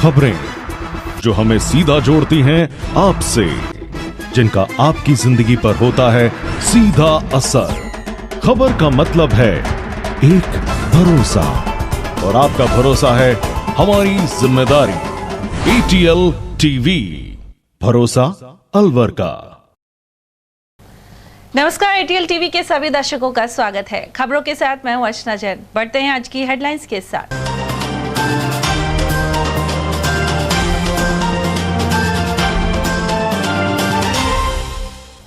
खबरें जो हमें सीधा जोड़ती हैं आपसे, जिनका आपकी जिंदगी पर होता है सीधा असर। खबर का मतलब है एक भरोसा, और आपका भरोसा है हमारी जिम्मेदारी। ATL टीवी, भरोसा अलवर का। नमस्कार, ATL टीवी के सभी दर्शकों का स्वागत है। खबरों के साथ मैं हूं अर्चना जैन। बढ़ते हैं आज की हेडलाइंस के साथ।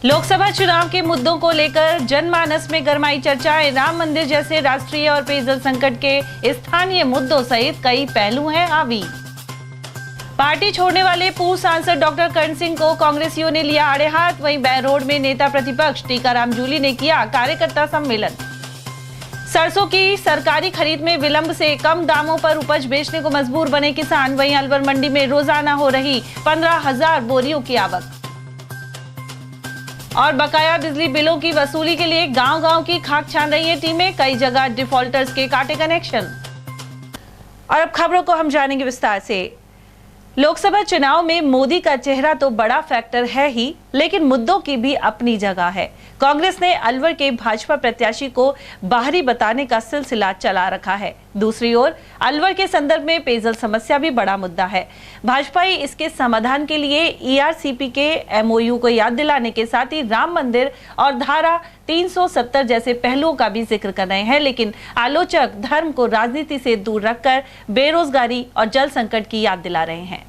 लोकसभा चुनाव के मुद्दों को लेकर जनमानस में गरमाई चर्चाएं। राम मंदिर जैसे राष्ट्रीय और पेयजल संकट के स्थानीय मुद्दों सहित कई पहलू हैं हावी। पार्टी छोड़ने वाले पूर्व सांसद डॉक्टर कर्ण सिंह को कांग्रेसियों ने लिया आड़े हाथ। वहीं बैरोड में नेता प्रतिपक्ष टीकाराम जूली ने किया कार्यकर्ता सम्मेलन। सरसों की सरकारी खरीद में विलंब से कम दामों पर उपज बेचने को मजबूर बने किसान। वहीं अलवर मंडी में रोजाना हो रही 15,000 बोरियों की आवक। और बकाया बिजली बिलों की वसूली के लिए गांव-गांव की खाक छान रही है टीमें। कई जगह डिफॉल्टर्स के काटे कनेक्शन। और अब खबरों को हम जानेंगे विस्तार से। लोकसभा चुनाव में मोदी का चेहरा तो बड़ा फैक्टर है ही, लेकिन मुद्दों की भी अपनी जगह है। कांग्रेस ने अलवर के भाजपा प्रत्याशी को बाहरी बताने का सिलसिला चला रखा है। दूसरी ओर अलवर के संदर्भ में पेयजल समस्या भी बड़ा मुद्दा है। भाजपा इसके समाधान के लिए ERCP के MOU को याद दिलाने के साथ ही राम मंदिर और धारा 370 जैसे पहलुओं का भी जिक्र कर रहे हैं, लेकिन आलोचक धर्म को राजनीति से दूर रखकर बेरोजगारी और जल संकट की याद दिला रहे हैं।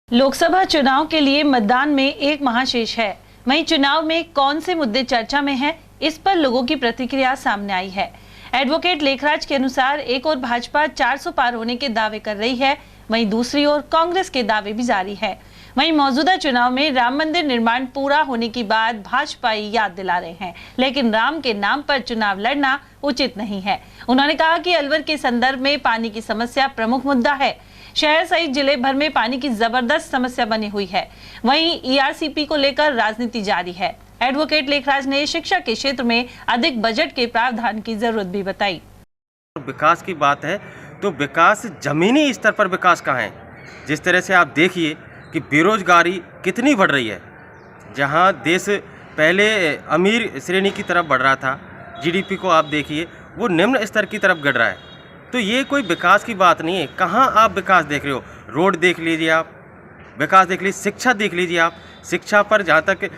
लोकसभा चुनाव के लिए मतदान में एक माह शेष है। वहीं चुनाव में कौन से मुद्दे चर्चा में हैं, इस पर लोगों की प्रतिक्रिया सामने आई है। एडवोकेट लेखराज के अनुसार एक ओर भाजपा 400 पार होने के दावे कर रही है, वहीं दूसरी ओर कांग्रेस के दावे भी जारी है। वहीं मौजूदा चुनाव में राम मंदिर निर्माण पूरा होने की बात भाजपा याद दिला रहे हैं, लेकिन राम के नाम पर चुनाव लड़ना उचित नहीं है। उन्होंने कहा कि अलवर के संदर्भ में पानी की समस्या प्रमुख मुद्दा है। शहर सहित जिले भर में पानी की जबरदस्त समस्या बनी हुई है। वहीं ERCP को लेकर राजनीति जारी है। एडवोकेट लेखराज ने शिक्षा के क्षेत्र में अधिक बजट के प्रावधान की जरूरत भी बताई। विकास की बात है तो विकास जमीनी स्तर पर विकास कहाँ है। जिस तरह से आप देखिए कि बेरोजगारी कितनी बढ़ रही है। जहाँ देश पहले अमीर श्रेणी की तरफ बढ़ रहा था, GDP को आप देखिए वो निम्न स्तर की तरफ गिर रहा है। तो ये कोई विकास की बात नहीं है। कहाँ आप विकास देख रहे हो? रोड देख लीजिए आप, विकास देख लीजिए, शिक्षा देख लीजिए आप। शिक्षा पर जहाँ तक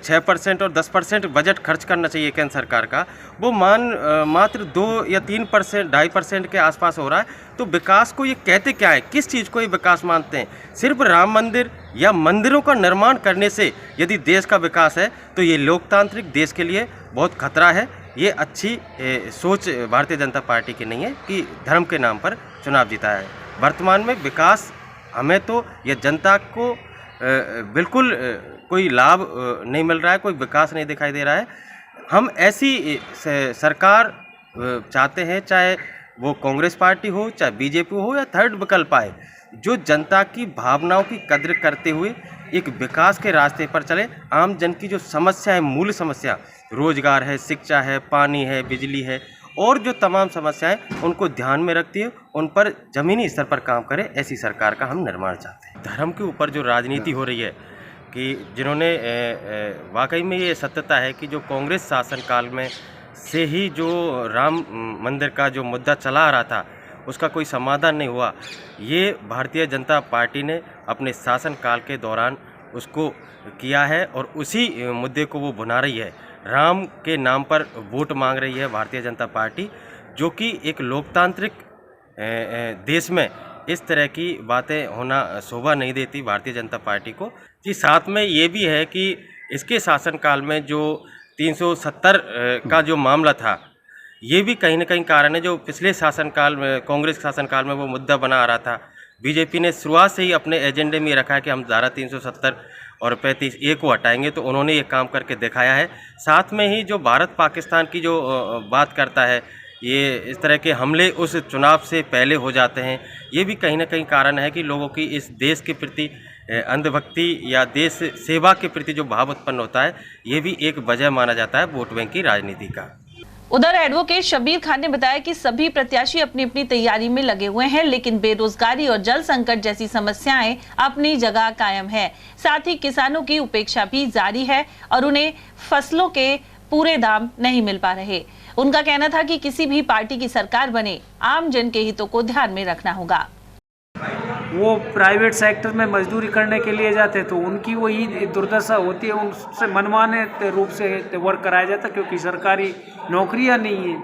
6% और 10% बजट खर्च करना चाहिए केंद्र सरकार का, वो मात्र 2 या 3%, 2.5% के आसपास हो रहा है। तो विकास को ये कहते क्या है? किस चीज़ को ये विकास मानते हैं? सिर्फ राम मंदिर या मंदिरों का निर्माण करने से यदि देश का विकास है तो ये लोकतांत्रिक देश के लिए बहुत खतरा है। ये अच्छी सोच भारतीय जनता पार्टी की नहीं है कि धर्म के नाम पर चुनाव जीता है। वर्तमान में विकास हमें तो ये जनता को बिल्कुल कोई लाभ नहीं मिल रहा है, कोई विकास नहीं दिखाई दे रहा है। हम ऐसी सरकार चाहते हैं, चाहे वो कांग्रेस पार्टी हो, चाहे BJP हो या थर्ड विकल्प आए, जो जनता की भावनाओं की कद्र करते हुए एक विकास के रास्ते पर चले। आम जन की जो समस्या है, मूल समस्या रोजगार है, शिक्षा है, पानी है, बिजली है और जो तमाम समस्याएं उनको ध्यान में रखती है, उन पर ज़मीनी स्तर पर काम करे, ऐसी सरकार का हम निर्माण चाहते हैं। धर्म के ऊपर जो राजनीति हो रही है कि जिन्होंने वाकई में ये सत्यता है कि जो कांग्रेस शासनकाल में से ही जो राम मंदिर का जो मुद्दा चला आ रहा था उसका कोई समाधान नहीं हुआ। ये भारतीय जनता पार्टी ने अपने शासनकाल के दौरान उसको किया है और उसी मुद्दे को वो भुना रही है। राम के नाम पर वोट मांग रही है भारतीय जनता पार्टी, जो कि एक लोकतांत्रिक देश में इस तरह की बातें होना शोभा नहीं देती भारतीय जनता पार्टी को। जी, साथ में ये भी है कि इसके शासनकाल में जो 370 का जो मामला था, ये भी कहीं ना कहीं कारण है। जो पिछले शासनकाल में, कांग्रेस शासनकाल में वो मुद्दा बना आ रहा था। BJP ने शुरुआत से ही अपने एजेंडे में रखा है कि हम धारा 370 और 35A को हटाएंगे, तो उन्होंने ये काम करके दिखाया है। साथ में ही जो भारत पाकिस्तान की जो बात करता है, ये इस तरह के हमले उस चुनाव से पहले हो जाते हैं, ये भी कहीं ना कहीं कारण है कि लोगों की इस देश के प्रति अंधभक्ति या देश सेवा के प्रति जो भाव उत्पन्न होता है, ये भी एक वजह माना जाता है वोट बैंक की राजनीति का। उधर एडवोकेट शब्बीर खान ने बताया कि सभी प्रत्याशी अपनी अपनी तैयारी में लगे हुए हैं, लेकिन बेरोजगारी और जल संकट जैसी समस्याएं अपनी जगह कायम है। साथ ही किसानों की उपेक्षा भी जारी है और उन्हें फसलों के पूरे दाम नहीं मिल पा रहे। उनका कहना था कि किसी भी पार्टी की सरकार बने, आम जन के हितों को ध्यान में रखना होगा। वो प्राइवेट सेक्टर में मजदूरी करने के लिए जाते तो उनकी वही दुर्दशा होती है, उनसे मनमाने रूप से वर्क कराया जाता क्योंकि सरकारी नौकरियां नहीं है।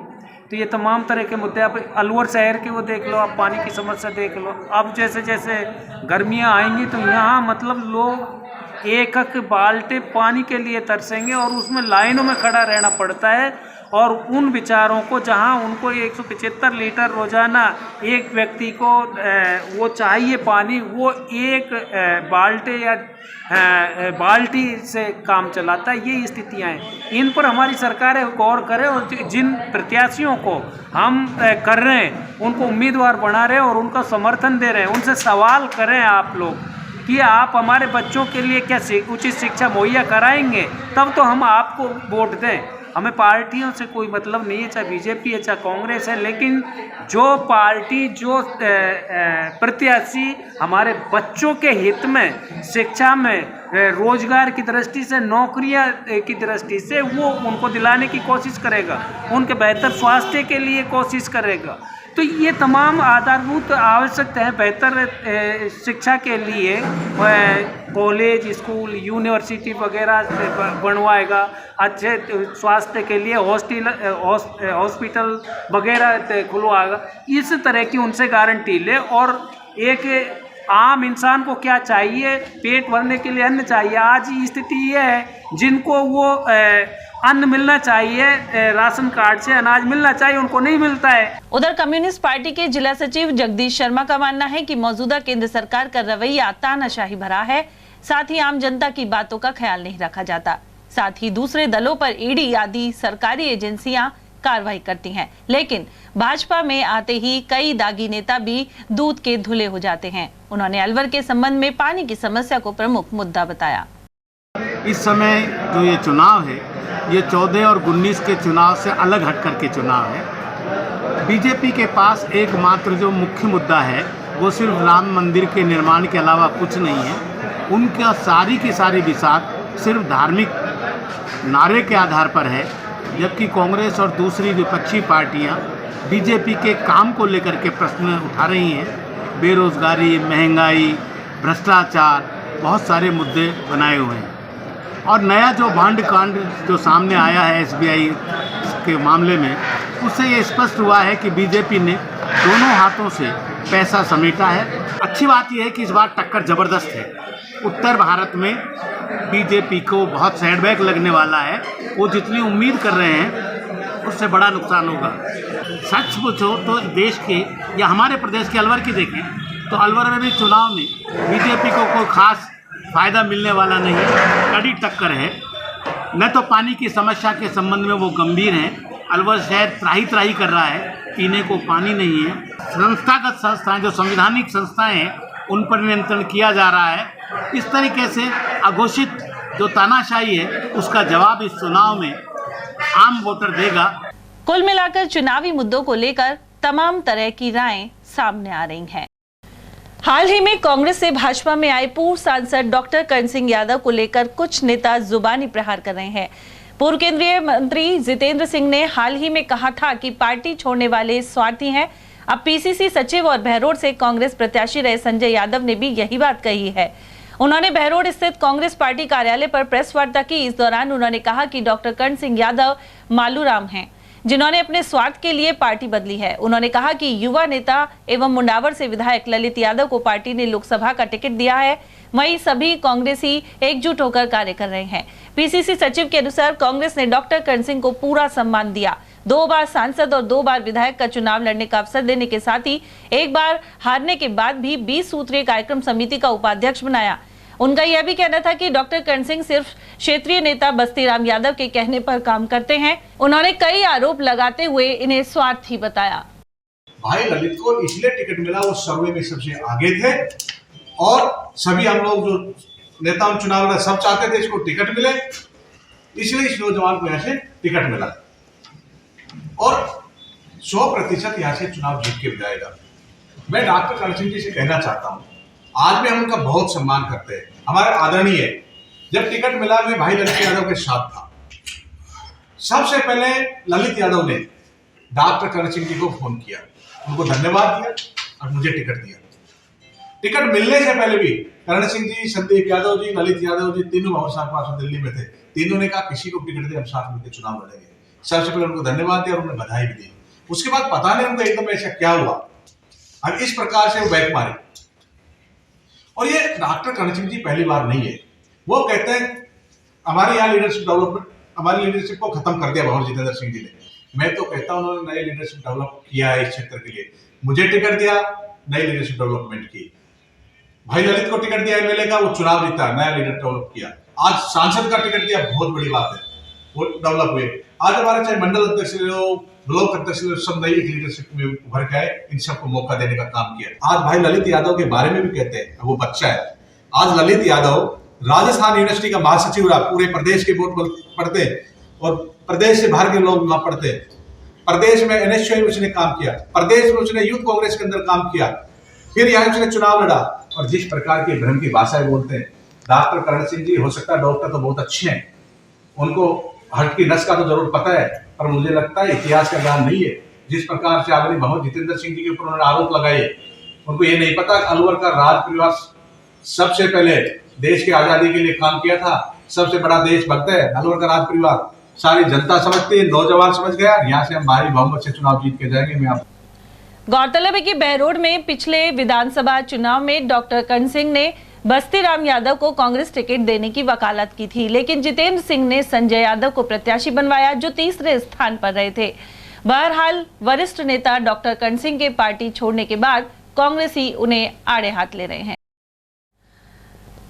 तो ये तमाम तरह के मुद्दे, आप अलवर शहर के वो देख लो, आप पानी की समस्या देख लो। अब जैसे जैसे गर्मियां आएंगी तो यहाँ मतलब लोग एक एक बाल्टी पानी के लिए तरसेंगे और उसमें लाइनों में खड़ा रहना पड़ता है। और उन बेचारों को जहां उनको 175 लीटर रोजाना एक व्यक्ति को वो चाहिए पानी, वो एक बाल्टी या बाल्टी से काम चलाता है। ये स्थितियां हैं, इन पर हमारी सरकार गौर करे और जिन प्रत्याशियों को हम कर रहे हैं उनको उम्मीदवार बना रहे हैं और उनका समर्थन दे रहे हैं, उनसे सवाल करें आप लोग कि आप हमारे बच्चों के लिए क्या उचित शिक्षा मुहैया कराएंगे, तब तो हम आपको वोट दें। हमें पार्टियों से कोई मतलब नहीं है, चाहे बीजेपी है चाहे कांग्रेस है, लेकिन जो पार्टी जो प्रत्याशी हमारे बच्चों के हित में, शिक्षा में, रोजगार की दृष्टि से, नौकरियां की दृष्टि से वो उनको दिलाने की कोशिश करेगा, उनके बेहतर स्वास्थ्य के लिए कोशिश करेगा, तो ये तमाम आधारभूत आवश्यकताएं बेहतर शिक्षा के लिए कॉलेज, स्कूल, यूनिवर्सिटी वगैरह बनवाएगा, अच्छे स्वास्थ्य के लिए हॉस्पिटल वगैरह खुलवाएगा। इस तरह की उनसे गारंटी ले। और एक आम इंसान को क्या चाहिए, पेट भरने के लिए अन्न चाहिए। आज स्थिति ये है जिनको वो अन्न मिलना चाहिए, राशन कार्ड से अनाज मिलना चाहिए, उनको नहीं मिलता है। उधर कम्युनिस्ट पार्टी के जिला सचिव जगदीश शर्मा का मानना है कि मौजूदा केंद्र सरकार का रवैया तानाशाही भरा है, साथ ही आम जनता की बातों का ख्याल नहीं रखा जाता। साथ ही दूसरे दलों पर ईडी आदि सरकारी एजेंसियां कार्रवाई करती हैं, लेकिन भाजपा में आते ही कई दागी नेता भी दूध के धुले हो जाते हैं। उन्होंने अलवर के संबंध में पानी की समस्या को प्रमुख मुद्दा बताया। इस समय जो ये चुनाव है, ये 14 और 19 के चुनाव से अलग हटकर के चुनाव है। बीजेपी के पास एकमात्र जो मुख्य मुद्दा है वो सिर्फ राम मंदिर के निर्माण के अलावा कुछ नहीं है। उनका सारी की सारी विसाख सिर्फ धार्मिक नारे के आधार पर है, जबकि कांग्रेस और दूसरी विपक्षी पार्टियां बीजेपी के काम को लेकर के प्रश्न उठा रही हैं। बेरोजगारी, महंगाई, भ्रष्टाचार, बहुत सारे मुद्दे बनाए हुए हैं। और नया जो भांड कांड जो सामने आया है एसबीआई के मामले में, उससे ये स्पष्ट हुआ है कि बीजेपी ने दोनों हाथों से पैसा समेटा है। अच्छी बात यह है कि इस बार टक्कर ज़बरदस्त है। उत्तर भारत में बीजेपी को बहुत सेटबैक लगने वाला है। वो जितनी उम्मीद कर रहे हैं उससे बड़ा नुकसान होगा। सच पूछो तो देश के या हमारे प्रदेश के अलवर की देखें तो अलवर में भी चुनाव में बीजेपी को कोई खास फ़ायदा मिलने वाला नहीं, कड़ी टक्कर है। न तो पानी की समस्या के संबंध में वो गंभीर हैं, अलवर शहर त्राही त्राही कर रहा है, पीने को पानी नहीं है। संस्थागत संस्थाएं जो संवैधानिक संस्थाएं हैं उन पर नियंत्रण किया जा रहा है। इस तरीके से अघोषित जो तानाशाही है उसका जवाब इस चुनाव में आम वोटर देगा। कुल मिलाकर चुनावी मुद्दों को लेकर तमाम तरह की रायें सामने आ रही हैं। हाल ही में कांग्रेस से भाजपा में आए पूर्व सांसद डॉक्टर कर्ण सिंह यादव को लेकर कुछ नेता जुबानी प्रहार कर रहे हैं। पूर्व केंद्रीय मंत्री जितेंद्र सिंह ने हाल ही में कहा था कि पार्टी छोड़ने वाले स्वार्थी हैं। अब पीसीसी सचिव और बहरोड से कांग्रेस प्रत्याशी रहे संजय यादव ने भी यही बात कही है। उन्होंने बहरोड स्थित कांग्रेस पार्टी कार्यालय पर प्रेस वार्ता की। इस दौरान उन्होंने कहा कि डॉक्टर कर्ण सिंह यादव मालूराम हैं, जिन्होंने अपने स्वार्थ के लिए पार्टी बदली है। उन्होंने कहा कि युवा नेता एवं मुंडावर से विधायक ललित यादव को पार्टी ने लोकसभा का टिकट दिया है, वहीं सभी कांग्रेसी एकजुट होकर कार्य कर रहे हैं। पीसीसी सचिव के अनुसार कांग्रेस ने डॉक्टर कर्ण सिंह को पूरा सम्मान दिया। 2 बार सांसद और 2 बार विधायक का चुनाव लड़ने का अवसर देने के साथ ही एक बार हारने के बाद भी 20 सूत्रीय कार्यक्रम समिति का उपाध्यक्ष बनाया। उनका यह भी कहना था कि डॉक्टर कर्ण सिंह सिर्फ क्षेत्रीय नेता बस्तीराम यादव के कहने पर काम करते हैं। उन्होंने कई आरोप लगाते हुए इन्हें स्वार्थी बताया। भाई ललित को इसलिए टिकट मिला, वो सर्वे में सबसे आगे थे और सभी हम लोग जो नेता चुनाव में सब चाहते थे इसको टिकट मिले, इसलिए इस नौजवान को यहाँ से टिकट मिला। और 100% यहाँ से चुनाव जीत के जाएगा। मैं डॉक्टर करण सिंह जी से कहना चाहता हूँ, आज भी हम उनका बहुत सम्मान करते हैं, हमारे आदरणीय। जब टिकट मिला मैं भाई ललित यादव के साथ था। सबसे पहले ललित यादव ने डॉक्टर करण सिंह जी को फोन किया, उनको धन्यवाद दिया और मुझे टिकट दिया। टिकट मिलने से पहले भी करण सिंह जी, संदीप यादव जी, ललित यादव जी, तीनों भवन साहब पास दिल्ली में थे। तीनों ने कहा किसी को टिकट दे, हम साथ मिलकर चुनाव लड़ेंगे। सबसे पहले उनको धन्यवाद दिया और उन्हें बधाई भी दी। उसके बाद पता नहीं उनको एकदम ऐसा क्या हुआ और इस प्रकार से वो बैक मारे। और ये डॉक्टर करण सिंह जी पहली बार नहीं है। वो कहते हैं हमारे यहाँ लीडरशिप डेवलपमेंट, हमारी लीडरशिप को खत्म कर दिया भंवर जितेंद्र सिंह जी ने। मैं तो कहता हूं उन्होंने नई लीडरशिप डेवलप किया है इस क्षेत्र के लिए। मुझे टिकट दिया, नई लीडरशिप डेवलपमेंट की। भाई ललित को टिकट दिया एमएलए का, वो चुनाव जीता, नया लीडर डेवलप किया। आज सांसद का टिकट दिया, बहुत बड़ी बात है, वो डेवलप हुए। आज हमारे चाहे मंडल अध्यक्ष ले लो, ब्लॉक अध्यक्ष ले लो, सब नई लीडरशिप में उभर के आए, इन सबको मौका देने का काम किया। आज भाई ललित यादव के बारे में भी कहते हैं, वो बच्चा है। आज ललित यादव राजस्थान यूनिवर्सिटी का महासचिव रहा, पूरे प्रदेश के बोर्ड पढ़ते और प्रदेश से बाहर के लोग वहां पढ़ते। प्रदेश में एनएसयू में उसने काम किया, प्रदेश में उसने यूथ कांग्रेस के अंदर काम किया, फिर यहाँ उसने चुनाव लड़ा। और जिस प्रकार की भ्रम की भाषाएं बोलते हैं डॉक्टर करण सिंह जी, हो सकता है डॉक्टर तो बहुत अच्छे हैं, उनको हार्ट की नस का तो जरूर पता है, पर मुझे लगता है इतिहास का ज्ञान नहीं है। जिस प्रकार से आदरणीय भंवर जितेंद्र सिंह जी के ऊपर उन्होंने आरोप लगाए, उनको ये नहीं पता अलवर का राज परिवार सबसे पहले देश की आजादी के लिए काम किया था। सबसे बड़ा देशभक्त है अलवर का राज परिवार, सारी जनता समझती है, नौजवान समझ गया। यहाँ से हम भारी बहुमत से चुनाव जीत के जाएंगे। मैं आप गौरतलब है कि बहरोड में पिछले विधानसभा चुनाव में डॉक्टर करण सिंह ने बस्ती राम यादव को कांग्रेस टिकट देने की वकालत की थी, लेकिन जितेंद्र सिंह ने संजय यादव को प्रत्याशी बनवाया, जो तीसरे स्थान पर रहे थे। बहरहाल वरिष्ठ नेता डॉक्टर करण सिंह के पार्टी छोड़ने के बाद कांग्रेस ही उन्हें आड़े हाथ ले रहे हैं।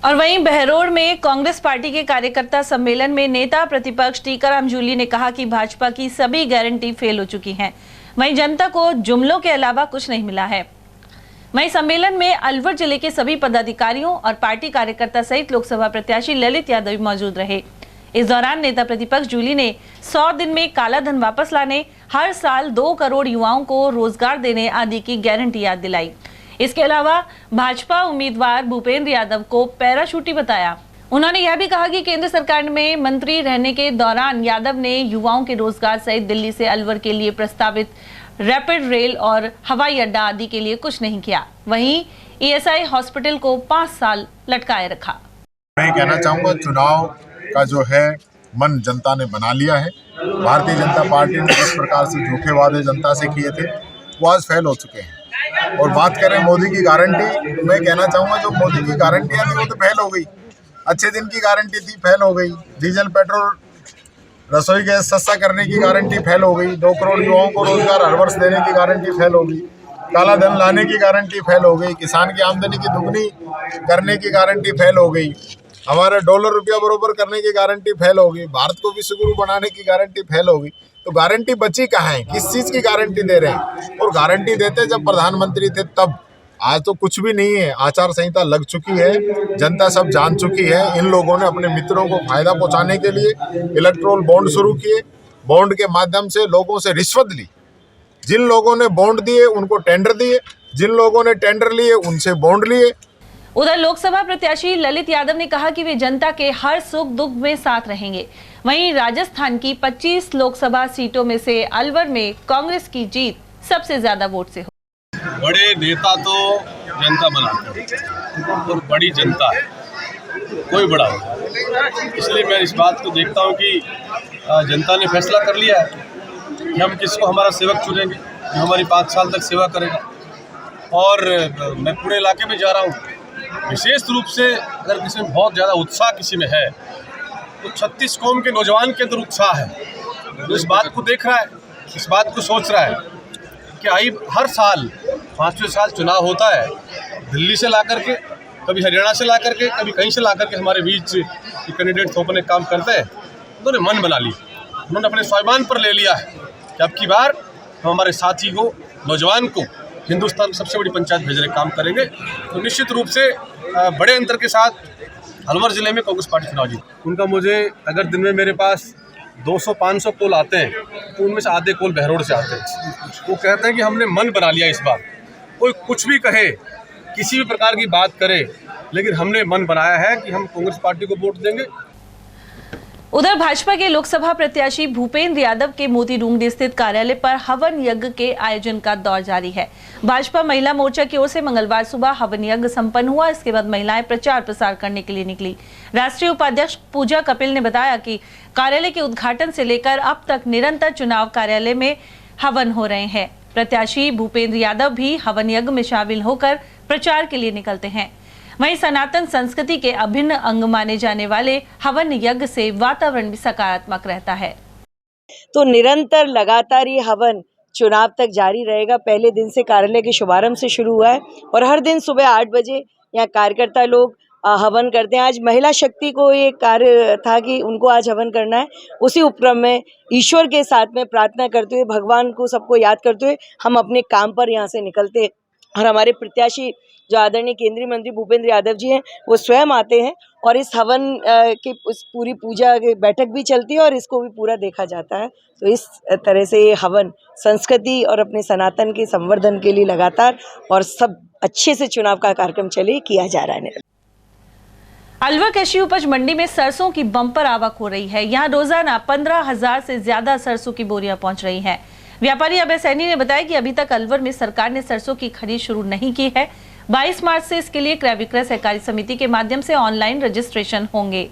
और वहीं बहरोड में कांग्रेस पार्टी के कार्यकर्ता सम्मेलन में नेता प्रतिपक्ष टीकाराम जूली ने कहा कि भाजपा की सभी गारंटी फेल हो चुकी हैं। वहीं जनता को जुमलों के अलावा कुछ नहीं मिला है। वहीं सम्मेलन में अलवर जिले के सभी पदाधिकारियों और पार्टी कार्यकर्ता सहित लोकसभा प्रत्याशी ललित यादव भी मौजूद रहे। इस दौरान नेता प्रतिपक्ष जूली ने 100 दिन में काला धन वापस लाने, हर साल 2 करोड़ युवाओं को रोजगार देने आदि की गारंटी याद दिलाई। इसके अलावा भाजपा उम्मीदवार भूपेंद्र यादव को पैराशूटी बताया। उन्होंने यह भी कहा कि केंद्र सरकार में मंत्री रहने के दौरान यादव ने युवाओं के रोजगार सहित दिल्ली से अलवर के लिए प्रस्तावित रैपिड रेल और हवाई अड्डा आदि के लिए कुछ नहीं किया। वहीं ईएसआई हॉस्पिटल को 5 साल लटकाए रखा। मैं कहना चाहूँगा चुनाव का जो है मन जनता ने बना लिया है। भारतीय जनता पार्टी ने जिस प्रकार से झूठे वादे जनता से किए थे वो आज फेल हो चुके हैं। और बात करें मोदी की गारंटी, तो मैं कहना चाहूँगा जो मोदी की गारंटियाँ थी वो तो फेल हो गई। अच्छे दिन की गारंटी थी, फेल हो गई। डीजल पेट्रोल रसोई गैस सस्ता करने की गारंटी फेल हो गई। 2 करोड़ युवाओं को रोजगार हर वर्ष देने की गारंटी फेल हो गई। काला धन लाने की गारंटी फेल हो गई। किसान की आमदनी की दुगनी करने की गारंटी फेल हो गई। हमारे डॉलर रुपया बरोबर करने की गारंटी फेल हो गई। भारत को विश्वगुरु बनाने की गारंटी फेल हो गई। तो गारंटी बची कहाँ है? किस चीज़ की गारंटी दे रहे हैं? और गारंटी देते जब प्रधानमंत्री थे तब। आज तो कुछ भी नहीं है। आचार संहिता लग चुकी है, जनता सब जान चुकी है। इन लोगों ने अपने मित्रों को फायदा पहुंचाने के लिए इलेक्ट्रोल बॉन्ड शुरू किए। बॉन्ड के माध्यम से लोगों से रिश्वत ली। जिन लोगों ने बॉन्ड दिए उनको टेंडर दिए, जिन लोगों ने टेंडर लिए उनसे बॉन्ड लिए। उधर लोकसभा प्रत्याशी ललित यादव ने कहा कि वे जनता के हर सुख दुख में साथ रहेंगे। वहीं राजस्थान की 25 लोकसभा सीटों में से अलवर में कांग्रेस की जीत सबसे ज्यादा वोट से हो। बड़े नेता तो जनता बनाते हैं और बड़ी जनता है, कोई बड़ा हो। इसलिए मैं इस बात को देखता हूं कि जनता ने फैसला कर लिया है कि हम किसको हमारा सेवक चुनेंगे जो हमारी 5 साल तक सेवा करेगा। और मैं पूरे इलाके में जा रहा हूं। विशेष रूप से अगर किसी में बहुत ज़्यादा उत्साह किसी में है तो 36 कौम के नौजवान के अंदर उत्साह है। तो इस बात को देख रहा है, इस बात को सोच रहा है कि हर साल 5वें साल चुनाव होता है, दिल्ली से ला करके, कभी हरियाणा से ला करके, कभी कहीं से ला करके हमारे बीच कैंडिडेट थोपने काम करते हैं। उन्होंने मन बना लिया, उन्होंने अपने स्वाभिमान पर ले लिया है कि अब की बार हम हमारे साथी को, नौजवान को हिंदुस्तान की सबसे बड़ी पंचायत भेजने का काम करेंगे। तो निश्चित रूप से बड़े अंतर के साथ अलवर ज़िले में कांग्रेस पार्टी चुनाव जीत। उनका मुझे अगर दिन में मेरे पास 200-500 कॉल आते हैं तो उनमें से आधे कॉल बहरोड से आते हैं। वो कहते हैं कि हमने मन बना लिया इस बार, कोई कुछ भी कहे, किसी भी प्रकार की बात करे, लेकिन हमने मन बनाया है कि हम कांग्रेस पार्टी को वोट देंगे। उधर भाजपा के लोकसभा प्रत्याशी भूपेंद्र यादव के मोती डूंगरी स्थित कार्यालय पर हवन यज्ञ के आयोजन का दौर जारी है। भाजपा महिला मोर्चा की ओर से मंगलवार सुबह हवन यज्ञ संपन्न हुआ। इसके बाद महिलाएं प्रचार प्रसार करने के लिए निकली। राष्ट्रीय उपाध्यक्ष पूजा कपिल ने बताया कि कार्यालय के उद्घाटन से लेकर अब तक निरंतर चुनाव कार्यालय में हवन हो रहे हैं। प्रत्याशी भूपेंद्र यादव भी हवन यज्ञ में शामिल होकर प्रचार के लिए निकलते हैं। वहीं सनातन संस्कृति के अभिन्न अंग माने जाने वाले हवन यज्ञ से वातावरण भी सकारात्मक रहता है। तो निरंतर लगातार ये हवन चुनाव तक जारी रहेगा। पहले दिन से कार्यालय के शुभारंभ से शुरू हुआ है और हर दिन सुबह 8 बजे यहाँ कार्यकर्ता लोग हवन करते हैं। आज महिला शक्ति को ये कार्य था कि उनको आज हवन करना है। उसी उपक्रम में ईश्वर के साथ में प्रार्थना करते हुए, भगवान को सबको याद करते हुए हम अपने काम पर यहाँ से निकलते। और हमारे प्रत्याशी जो आदरणीय केंद्रीय मंत्री भूपेंद्र यादव जी हैं, वो स्वयं आते हैं और इस हवन की उस पूरी पूजा की बैठक भी चलती है और इसको भी पूरा देखा जाता है। तो इस तरह से ये हवन संस्कृति और अपने सनातन के संवर्धन के लिए लगातार और सब अच्छे से चुनाव का कार्यक्रम चले किया जा रहा है। अलवर कृषि उपज मंडी में सरसों की बम्पर आवक हो रही है। यहाँ रोजाना 15,000 से ज्यादा सरसों की बोरियां पहुंच रही हैं। व्यापारी अभय सैनी ने बताया कि अभी तक अलवर में सरकार ने सरसों की खरीद शुरू नहीं की है। 22 मार्च से इसके लिए क्रय विक्रय सहकारी समिति के माध्यम से ऑनलाइन रजिस्ट्रेशन होंगे।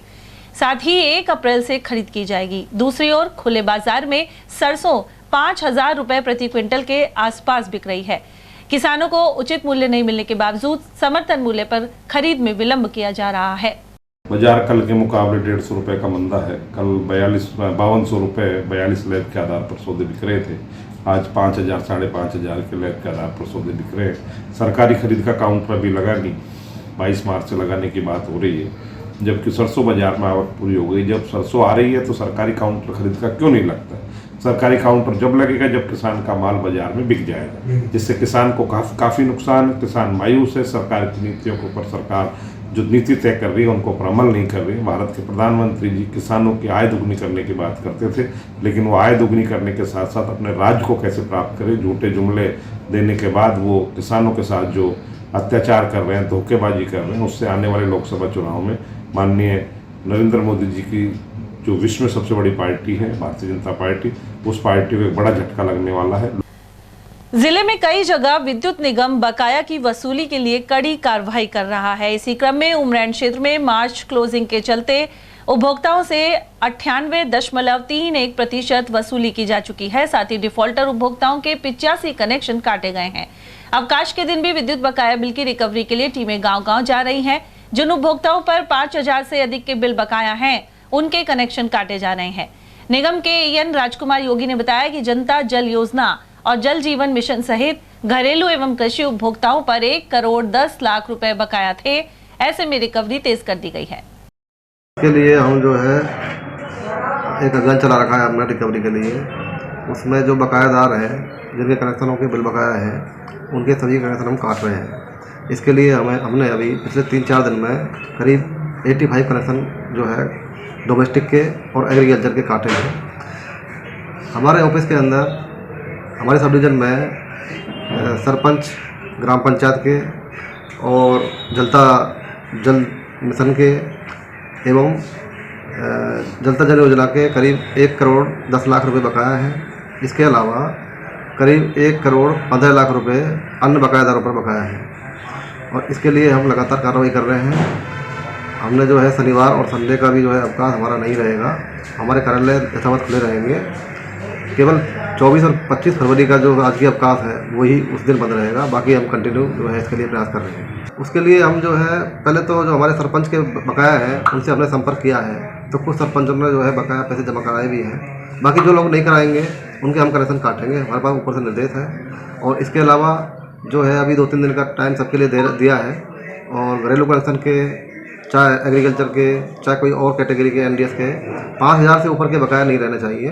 साथ ही 1 अप्रैल से खरीद की जाएगी। दूसरी ओर खुले बाजार में सरसों 5,000 रुपए प्रति क्विंटल के आसपास बिक रही है। किसानों को उचित मूल्य नहीं मिलने के बावजूद समर्थन मूल्य पर खरीद में विलंब किया जा रहा है। बाजार कल के मुकाबले 150 रुपये का मंदा है। कल 5200 रुपये 42 लैब के आधार पर सौदे बिक रहे थे। आज 5,000 साढ़े 5,000 के लैब के आधार पर सौदे बिक रहे हैं। सरकारी खरीद का काउंटर अभी लगा नहीं, 22 मार्च से लगाने की बात हो रही है। जबकि सरसों बाजार में आवक पूरी हो गई। जब सरसों आ रही है तो सरकारी काउंटर खरीद का क्यों नहीं लगता? सरकारी काउंटर जब लगेगा जब किसान का माल बाजार में बिक जाएगा, जिससे किसान को काफ़ी नुकसान है। किसान मायूस है। सरकार की नीतियों के ऊपर सरकार जो नीति तय कर रही है उनको पर अमल नहीं कर रही है। भारत के प्रधानमंत्री जी किसानों की आय दुगनी करने की बात करते थे, लेकिन वो आय दुगनी करने के साथ साथ अपने राज्य को कैसे प्राप्त करें, झूठे जुमले देने के बाद वो किसानों के साथ जो अत्याचार कर रहे हैं, धोखेबाजी कर रहे हैं, उससे आने वाले लोकसभा चुनाव में माननीय नरेंद्र मोदी जी की जो विश्व में सबसे बड़ी पार्टी है भारतीय जनता पार्टी, उस पार्टी को एक बड़ा झटका लगने वाला है। जिले में कई जगह विद्युत निगम बकाया की वसूली के लिए कड़ी कार्रवाई कर रहा है। इसी क्रम में उमरैन क्षेत्र में मार्च क्लोजिंग के चलते उपभोक्ताओं से 98.31% वसूली की जा चुकी है। साथ ही डिफॉल्टर उपभोक्ताओं के 85 कनेक्शन काटे गए हैं। अवकाश के दिन भी विद्युत बकाया बिल की रिकवरी के लिए टीमें गांव-गांव जा रही हैं। जिन उपभोक्ताओं पर 5,000 से अधिक के बिल बकाया हैं, उनके कनेक्शन काटे जा रहे हैं। निगम के एन राजकुमार योगी ने बताया कि जनता जल योजना और जल जीवन मिशन सहित घरेलू एवं कृषि उपभोक्ताओं पर 1 करोड़ 10 लाख रुपए बकाया थे। ऐसे में रिकवरी तेज कर दी गई है। इसके लिए हम जो है एक अभियान चला रखा है हमने रिकवरी के लिए। उसमें जो बकायादार हैं, जिनके कनेक्शनों के बिल बकाया है, उनके सभी कनेक्शन हम काट रहे हैं। इसके लिए हमने अभी पिछले 3-4 दिन में करीब 85 कनेक्शन जो है डोमेस्टिक के और एग्रीकल्चर के काटे हैं। हमारे ऑफिस के अंदर हमारे सब डिवीज़न में सरपंच, ग्राम पंचायत के और जल मिशन के एवं जलता जल योजना के करीब 1 करोड़ 10 लाख रुपए बकाया है। इसके अलावा करीब 1 करोड़ 15 लाख रुपए अन्य बकायादारों पर बकाया है और इसके लिए हम लगातार कार्रवाई कर रहे हैं। हमने जो है शनिवार और संडे का भी जो है अवकाश हमारा नहीं रहेगा। हमारे कार्यालय यथावत खुले रहेंगे। केवल 24 और 25 फरवरी का जो आज की अवकाश है वही उस दिन बंद रहेगा। बाकी हम कंटिन्यू जो है इसके लिए प्रयास कर रहे हैं। उसके लिए हम जो है पहले तो जो हमारे सरपंच के बकाया है उनसे हमने संपर्क किया है, तो कुछ सरपंचों ने जो है बकाया पैसे जमा कराए भी हैं। बाकी जो लोग नहीं कराएंगे उनके हम कनेक्शन काटेंगे। हमारे पास ऊपर से निर्देश है। और इसके अलावा जो है अभी 2-3 दिन का टाइम सबके लिए दिया है और घरेलू कनेक्शन के, चाहे एग्रीकल्चर के, चाहे कोई और कैटेगरी के एनडीएस के 5,000 से ऊपर के बकाया नहीं रहने चाहिए।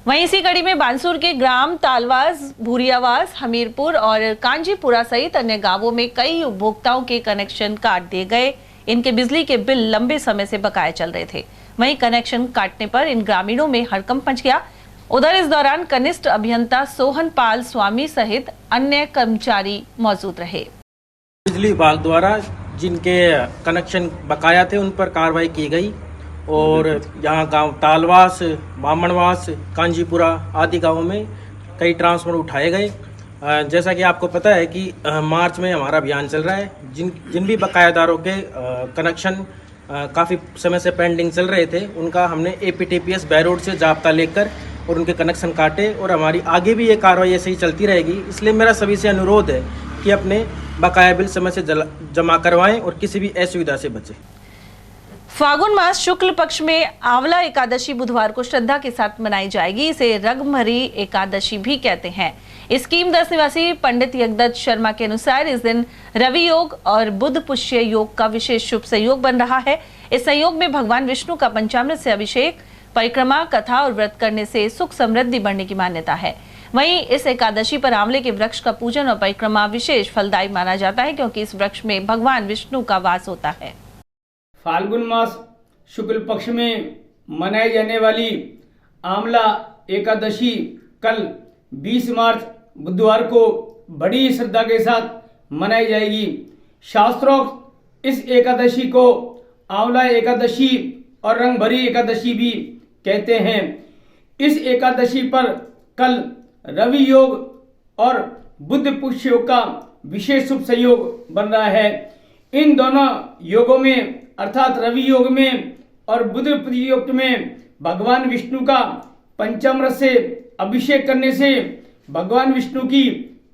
वहीं इसी कड़ी में बानसूर के ग्राम तालवास, भूरियावास, हमीरपुर और कांजीपुरा सहित अन्य गांवों में कई उपभोक्ताओं के कनेक्शन काट दिए गए। इनके बिजली के बिल लंबे समय से बकाए चल रहे थे। वहीं कनेक्शन काटने पर इन ग्रामीणों में हड़कंप मच गया। उधर इस दौरान कनिष्ठ अभियंता सोहन पाल स्वामी सहित अन्य कर्मचारी मौजूद रहे। बिजली विभाग द्वारा जिनके कनेक्शन बकाया थे उन पर कार्रवाई की गई और यहाँ गांव तालवास, बामणवास, कांजीपुरा आदि गांवों में कई ट्रांसफार्मर उठाए गए। जैसा कि आपको पता है कि मार्च में हमारा अभियान चल रहा है। जिन भी बकायादारों के कनेक्शन काफ़ी समय से पेंडिंग चल रहे थे उनका हमने APTPS बैरोड से जाब्ता लेकर और उनके कनेक्शन काटे और हमारी आगे भी ये कार्रवाई ऐसे ही चलती रहेगी। इसलिए मेरा सभी से अनुरोध है कि अपने बकाया बिल समय से जमा करवाएं और किसी भी असुविधा से बचें। फागुन मास शुक्ल पक्ष में आंवला एकादशी बुधवार को श्रद्धा के साथ मनाई जाएगी। इसे रगमरी एकादशी भी कहते हैं। स्कीम 10 निवासी पंडित यज्ञदत्त शर्मा के अनुसार इस दिन रवि योग और बुध पुष्य योग का विशेष शुभ संयोग बन रहा है। इस संयोग में भगवान विष्णु का पंचामृत से अभिषेक, परिक्रमा, कथा और व्रत करने से सुख समृद्धि बढ़ने की मान्यता है। वहीं इस एकादशी पर आंवले के वृक्ष का पूजन और परिक्रमा विशेष फलदायी माना जाता है, क्योंकि इस वृक्ष में भगवान विष्णु का वास होता है। फाल्गुन मास शुक्ल पक्ष में मनाई जाने वाली आंवला एकादशी कल 20 मार्च बुधवार को बड़ी श्रद्धा के साथ मनाई जाएगी। शास्त्रोक्त इस एकादशी को आंवला एकादशी और रंग भरी एकादशी भी कहते हैं। इस एकादशी पर कल रवि योग और बुध पुष्य योग का विशेष शुभ संयोग बन रहा है। इन दोनों योगों में अर्थात रवि योग में और बुध योग में भगवान विष्णु का पंचामृत से अभिषेक करने से, भगवान विष्णु की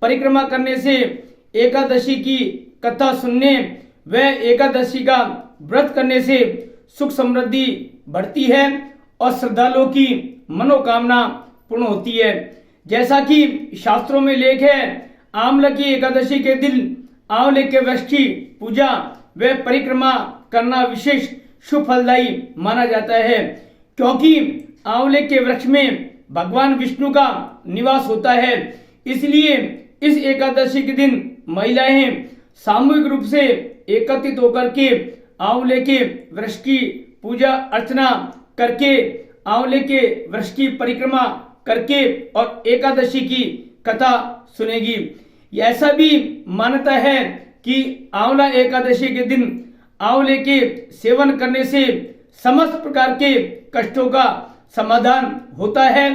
परिक्रमा करने से, एकादशी की कथा सुनने व एकादशी का व्रत करने से सुख समृद्धि बढ़ती है और श्रद्धालुओं की मनोकामना पूर्ण होती है। जैसा कि शास्त्रों में लेख है, आंवला की एकादशी के दिन आंवले के वृक्ष की पूजा व परिक्रमा करना विशेष शुभ फलदायी माना जाता है, क्योंकि आंवले के वृक्ष में भगवान विष्णु का निवास होता है। इसलिए इस एकादशी के दिन महिलाएं सामूहिक रूप से एकत्रित होकर के आंवले के वृक्ष की पूजा अर्चना करके, आंवले के वृक्ष की परिक्रमा करके और एकादशी की कथा सुनेगी। ऐसा भी मान्यता है कि आंवला एकादशी के दिन आंवले के सेवन करने से समस्त प्रकार के कष्टों का समाधान होता है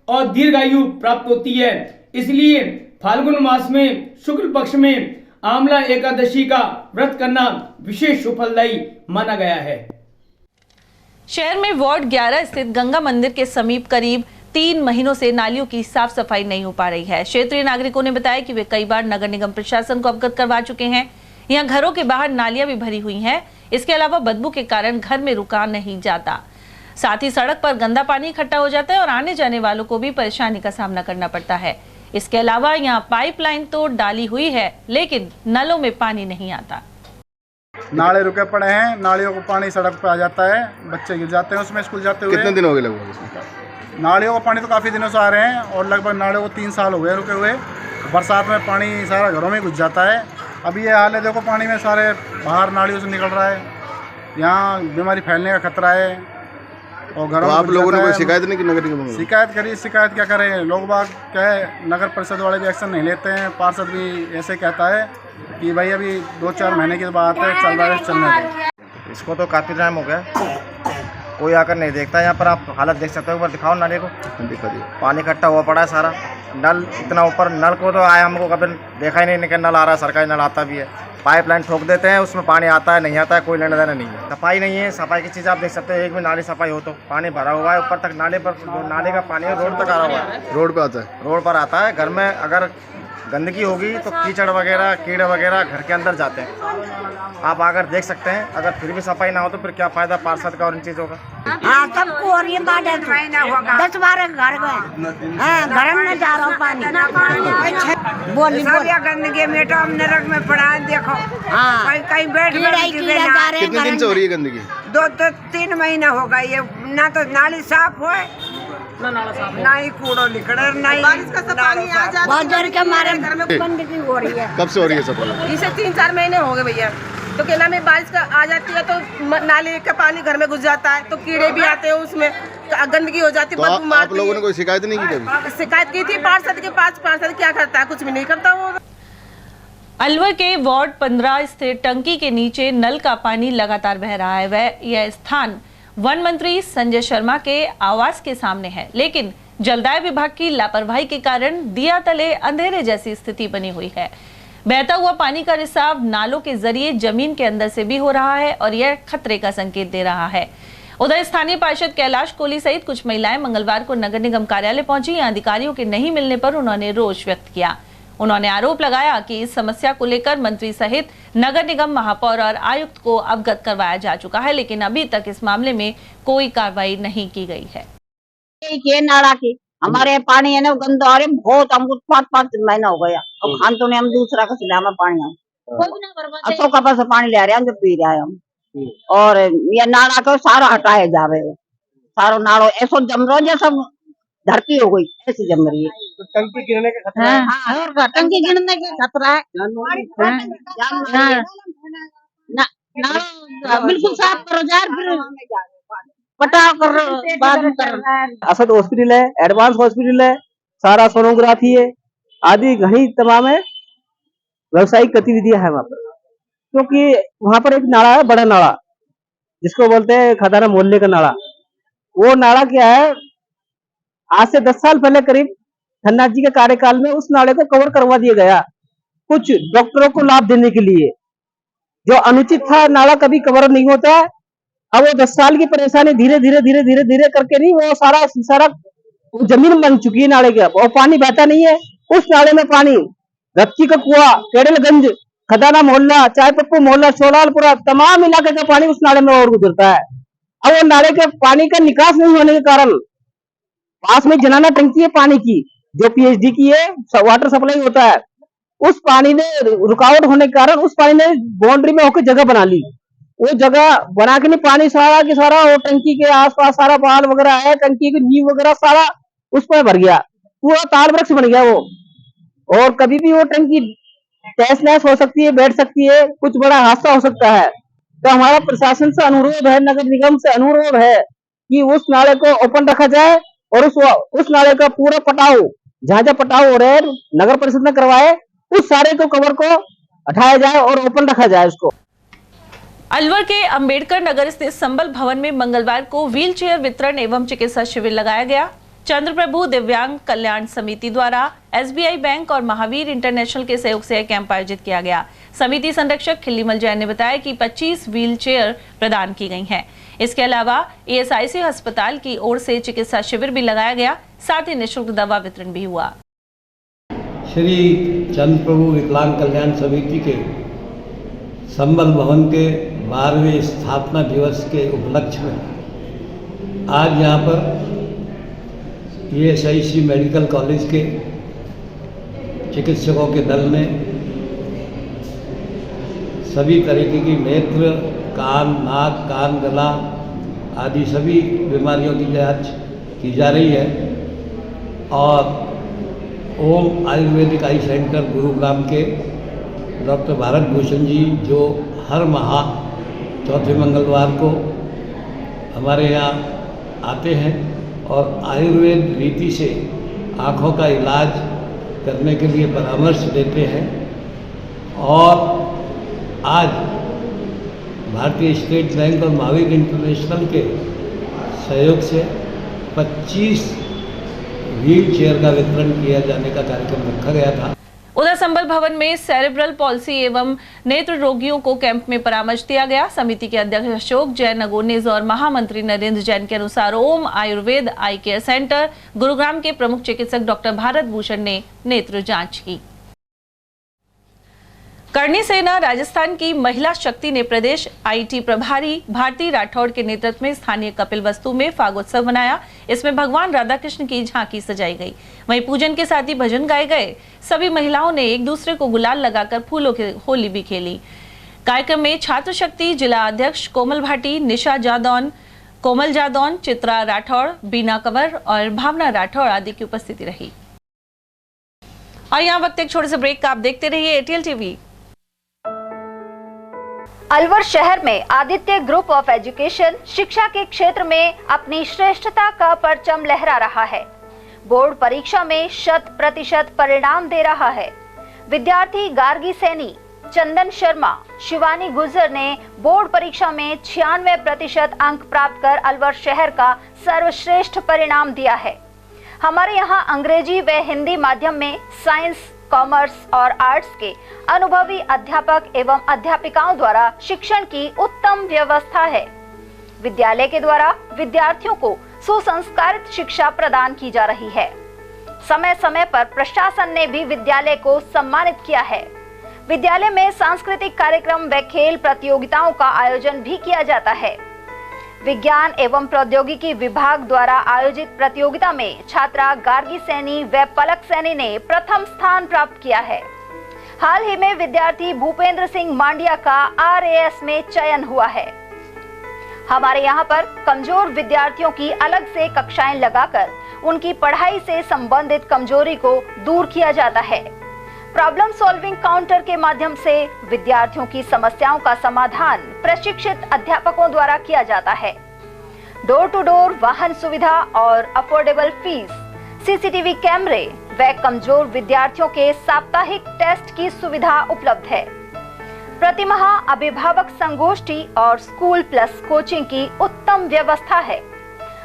और दीर्घायु प्राप्त होती है। इसलिए फाल्गुन मास में शुक्ल पक्ष में आंवला एकादशी का व्रत करना विशेष शुभ फलदायी माना गया है। शहर में वार्ड 11 स्थित गंगा मंदिर के समीप करीब 3 महीनों से नालियों की साफ सफाई नहीं हो पा रही है। क्षेत्रीय नागरिकों ने बताया कि वे कई बार नगर निगम प्रशासन को अवगत करवा चुके हैं। यहाँ घरों के बाहर नालियां भी भरी हुई हैं। इसके अलावा बदबू के कारण घर में रुका नहीं जाता। साथ ही सड़क पर गंदा पानी इकट्ठा हो जाता है और आने जाने वालों को भी परेशानी का सामना करना पड़ता है। इसके अलावा यहाँ पाइपलाइन तो डाली हुई है, लेकिन नलों में पानी नहीं आता। नाले रुके पड़े हैं, नालियों को पानी सड़क पर आ जाता है, बच्चे गिर जाते हैं उसमें स्कूल जाते हुए। कितने दिन हो गए लगभग? नालियों का पानी तो काफ़ी दिनों से आ रहे हैं और लगभग नालियों को 3 साल हो गए रुके हुए। बरसात में पानी सारा घरों में घुस जाता है। अभी ये हाल है, देखो पानी में सारे बाहर नालियों से निकल रहा है। यहाँ बीमारी फैलने का खतरा है और घरों में। आप लोगों ने कोई शिकायत नहीं की नगर निगम? शिकायत करी, शिकायत क्या करें, लोग बाग क्या है, नगर परिषद वाले भी एक्शन नहीं लेते हैं। पार्षद भी ऐसे कहता है कि भाई अभी 2-4 महीने की बात है, चल रहा है, चलने दो। इसको तो काफ़ी टाइम हो गया, कोई आकर नहीं देखता। यहाँ पर आप हालत देख सकते हो, ऊपर दिखाओ नाले को, दिखा दिए पानी इकट्ठा हुआ पड़ा है सारा। नल इतना ऊपर, नल को तो आया हमको कभी देखा ही नहीं कि नल आ रहा है। सरकारी नल आता भी है, पाइपलाइन ठोक देते हैं, उसमें पानी आता है नहीं आता है, कोई लेना देना नहीं है। सफाई नहीं है, सफाई की चीज़ आप देख सकते हो, एक भी नाली सफाई हो तो पानी भरा हुआ है ऊपर तक। नाले पर नाले का पानी है रोड तक आ रहा हुआ है, रोड पर आता है, रोड पर आता है। घर में अगर गंदगी होगी तो कीचड़ वगैरह, कीड़े वगैरह घर के अंदर जाते हैं। आप अगर देख सकते हैं, अगर फिर भी सफाई ना हो तो फिर क्या फ़ायदा पार्षद का और इन चीज़ों का। हाँ, सबको और ये बात है, 10-12 घर गए, घर में जा रहा हूँ पानी। बोल गंदगी में तो हम नरक में पड़ा है, देखो। हाँ, कहीं बैठ कितने दिन से हो रही है गंदगी? 2-3 महीना हो गए। ये ना तो नाली साफ हो, ना ही कूड़ो निकले, ना ही बारिश का पानी आ जाता है। बहुत जोर के मारे घर में गंदगी हो रही है। कब से हो रही है सफाई? इसे 3-4 महीने हो गए भैया। तो क्या नाम है, बारिश का आ जाती है तो नाले का पानी घर में घुस जाता है, तो कीड़े भी आते हैं, उसमें गंदगी हो जाती है, बदबू मारती है। आप लोगों ने कोई शिकायत नहीं की कभी? शिकायत की थी पार्षद के पास, पार्षद क्या करता है, कुछ भी नहीं करता वो। अलवर के वार्ड 15 स्थित टंकी के नीचे नल का पानी लगातार बह रहा है। वह यह स्थान वन मंत्री संजय शर्मा के आवास के सामने है, लेकिन जलदाय विभाग की लापरवाही के कारण दिया तले अंधेरे जैसी स्थिति बनी हुई है। बहता हुआ पानी का रिसाव नालों के जरिए जमीन के अंदर से भी हो रहा है और यह खतरे का संकेत दे रहा है। उधर स्थानीय पार्षद कैलाश कोहली सहित कुछ महिलाएं मंगलवार को नगर निगम कार्यालय पहुंची। यहां अधिकारियों के नहीं मिलने पर उन्होंने रोष व्यक्त किया। उन्होंने आरोप लगाया कि इस समस्या को लेकर मंत्री सहित नगर निगम, महापौर और आयुक्त को अवगत करवाया जा चुका है, लेकिन अभी तक इस मामले में कोई कार्रवाई नहीं की गई है। नाला की हमारे पानी है ना गंदा आ रहा है बहुत, हमको 5 महीना हो गया और खान तो ने हम दूसरा का सिला में पानी हम कपा से पानी ले रहे हैं, जो पी रहे हैं हम। और ये नाला को सारा हटाया जावे, सारो नालो ऐसा जम रहा जैसा धरती हो गई, ऐसी जम रही है। तो टंकी गिरने का खतरा है? टंकी गिरने का खतरा है, बिल्कुल साफ करो यार, फिर पटाव कर बाद में कर। असद हॉस्पिटल है, एडवांस हॉस्पिटल है, सारा सोनोग्राफी है, आदि घनी तमाम है व्यवसायिक गतिविधियां है वहाँ पर। क्योंकि वहाँ पर एक नाला है, बड़ा नाला जिसको बोलते हैं खदाना मोहल्ले का नाला। वो नाला क्या है, आज से 10 साल पहले करीब खन्ना जी के कार्यकाल में उस नाले को कवर करवा दिया गया, कुछ डॉक्टरों को लाभ देने के लिए। जो अनुचित था, नाला कभी कवर नहीं होता है। अब वो 10 साल की परेशानी धीरे धीरे करके नहीं, वो सारा जमीन बन चुकी है नाले के, और पानी बहता नहीं है। उस नाले में पानी रक्की का कुआ, केडलगंज, खदाना मोहल्ला, चाय पप्पू मोहल्ला, शोलालपुरा, तमाम इलाके का पानी उस नाले में और गुजरता है। अब वो नाले के पानी का निकास नहीं होने के कारण पास में जनाना टंकी है पानी की, जो पीएचडी की है, वाटर सप्लाई होता है। उस पानी ने रुकावट होने के कारण उस पानी ने बाउंड्री में होकर जगह बना ली। वो जगह बना के नहीं, पानी सारा के सारा वो टंकी के आसपास सारा बाल वगैरह है, टंकी की नींव वगैरह सारा उस पर भर गया, पूरा ताल वृक्ष बन गया वो। और कभी भी वो टंकी तहस नहस हो सकती है, बैठ सकती है, कुछ बड़ा हादसा हो सकता है। तो हमारा प्रशासन से अनुरोध है, नगर निगम से अनुरोध है कि उस नाले को ओपन रखा जाए और उस नाले का पूरा पटाव, जहाँ पटाव हो रहे हैं नगर परिषद में करवाए, उस सारे को कवर को हटाया जाए और ओपन रखा जाए उसको। अलवर के अंबेडकर नगर स्थित संबल भवन में मंगलवार को व्हील चेयर वितरण एवं चिकित्सा शिविर लगाया गया। चंद्रप्रभु दिव्यांग कल्याण समिति द्वारा एसबीआई बैंक और महावीर इंटरनेशनल के सहयोग से कैंप आयोजित किया गया। समिति संरक्षक खिल्लीमल जैन ने बताया कि 25 व्हील चेयर प्रदान की गई हैं। इसके अलावा ईएसआईसी अस्पताल की ओर से चिकित्सा शिविर भी लगाया गया, साथ ही निःशुल्क दवा वितरण भी हुआ। श्री चंद्रप्रभु विकलांग कल्याण समिति के संबल भवन के 12वें स्थापना दिवस के उपलक्ष्य में आज यहाँ पर ईएसआईसी मेडिकल कॉलेज के चिकित्सकों के दल ने सभी तरीके की नेत्र, कान, नाक, कान, गला आदि सभी बीमारियों की जांच की जा रही है। और ओम आयुर्वेदिक आई सेंटर गुरुग्राम के डॉक्टर भारत भूषण जी, जो हर माह चौथे मंगलवार को हमारे यहाँ आते हैं और आयुर्वेद रीति से आँखों का इलाज करने के लिए परामर्श देते हैं। और आज भारतीय स्टेट बैंक और महावीर इंटरनेशनल के सहयोग से 25 व्हील चेयर का वितरण किया जाने का कार्यक्रम रखा गया था। उधर संबल भवन में सेरेब्रल पॉलिसी एवं नेत्र रोगियों को कैंप में परामर्श दिया गया। समिति के अध्यक्ष अशोक जैन अगोनीज और महामंत्री नरेंद्र जैन के अनुसार ओम आयुर्वेद आई केयर सेंटर गुरुग्राम के प्रमुख चिकित्सक डॉक्टर भारत भूषण ने नेत्र जांच की। करणी सेना राजस्थान की महिला शक्ति ने प्रदेश आईटी प्रभारी भारती राठौड़ के नेतृत्व में स्थानीय कपिल वस्तु में फागोत्सव मनाया। इसमें भगवान राधा कृष्ण की झांकी सजाई गई, वहीं पूजन के साथ ही भजन गाए गए। सभी महिलाओं ने एक दूसरे को गुलाल लगाकर फूलों की होली भी खेली। कार्यक्रम में छात्र शक्ति जिला अध्यक्ष कोमल भाटी, निशा जादौन, कोमल जादौन, चित्रा राठौड़, बीना कंवर और भावना राठौड़ आदि की उपस्थिति रही। और यहाँ वक्त एक छोटे से ब्रेक का, आप देखते रहिए एटीएल टीवी। अलवर शहर में आदित्य ग्रुप ऑफ एजुकेशन शिक्षा के क्षेत्र में अपनी श्रेष्ठता का परचम लहरा रहा है। बोर्ड परीक्षा में 100% परिणाम दे रहा है। विद्यार्थी गार्गी सैनी, चंदन शर्मा, शिवानी गुर्जर ने बोर्ड परीक्षा में 96% अंक प्राप्त कर अलवर शहर का सर्वश्रेष्ठ परिणाम दिया है। हमारे यहाँ अंग्रेजी व हिंदी माध्यम में साइंस, कॉमर्स और आर्ट्स के अनुभवी अध्यापक एवं अध्यापिकाओं द्वारा शिक्षण की उत्तम व्यवस्था है। विद्यालय के द्वारा विद्यार्थियों को सुसंस्कारित शिक्षा प्रदान की जा रही है। समय समय पर प्रशासन ने भी विद्यालय को सम्मानित किया है। विद्यालय में सांस्कृतिक कार्यक्रम व खेल प्रतियोगिताओं का आयोजन भी किया जाता है। विज्ञान एवं प्रौद्योगिकी विभाग द्वारा आयोजित प्रतियोगिता में छात्रा गार्गी सैनी व पलक सैनी ने प्रथम स्थान प्राप्त किया है। हाल ही में विद्यार्थी भूपेंद्र सिंह मांडिया का RAS में चयन हुआ है। हमारे यहाँ पर कमजोर विद्यार्थियों की अलग से कक्षाएं लगाकर उनकी पढ़ाई से संबंधित कमजोरी को दूर किया जाता है। प्रॉब्लम सॉल्विंग काउंटर के माध्यम से विद्यार्थियों की समस्याओं का समाधान प्रशिक्षित अध्यापकों द्वारा किया जाता है। डोर टू डोर वाहन सुविधा और अफोर्डेबल फीस, CCTV कैमरे व कमजोर विद्यार्थियों के साप्ताहिक टेस्ट की सुविधा उपलब्ध है। प्रतिमाह अभिभावक संगोष्ठी और स्कूल प्लस कोचिंग की उत्तम व्यवस्था है।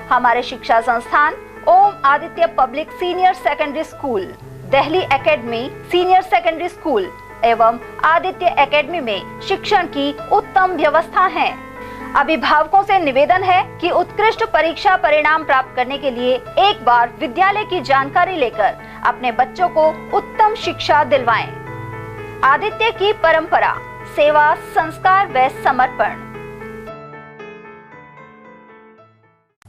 हमारे शिक्षा संस्थान Om Aditya public senior secondary school, Delhi academy senior secondary school एवं आदित्य एकेडमी में शिक्षण की उत्तम व्यवस्था है। अभिभावकों से निवेदन है कि उत्कृष्ट परीक्षा परिणाम प्राप्त करने के लिए एक बार विद्यालय की जानकारी लेकर अपने बच्चों को उत्तम शिक्षा दिलवाएं। आदित्य की परंपरा, सेवा, संस्कार व समर्पण।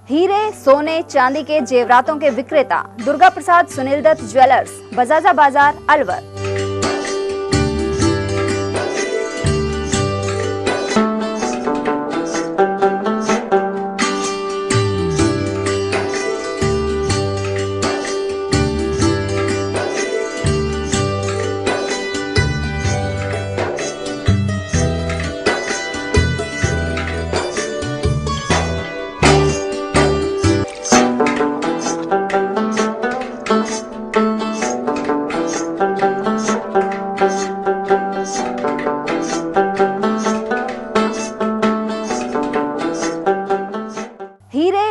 हीरे, सोने, चांदी के जेवरातों के विक्रेता दुर्गा प्रसाद सुनील दत्त ज्वेलर्स, बजाजा बाजार, अलवर।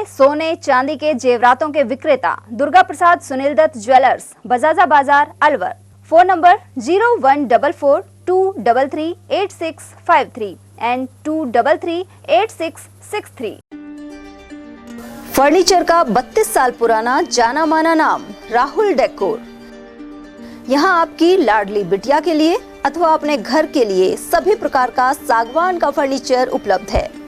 सोने चांदी के जेवरातों के विक्रेता दुर्गा प्रसाद सुनील दत्त ज्वेलर्स, बजाजा बाजार, Alwar. Phone number 0144233863 and 2338663। Furniture का 32 साल पुराना जाना माना नाम राहुल डेकोर। यहाँ आपकी लाडली बिटिया के लिए अथवा अपने घर के लिए सभी प्रकार का सागवान का फर्नीचर उपलब्ध है।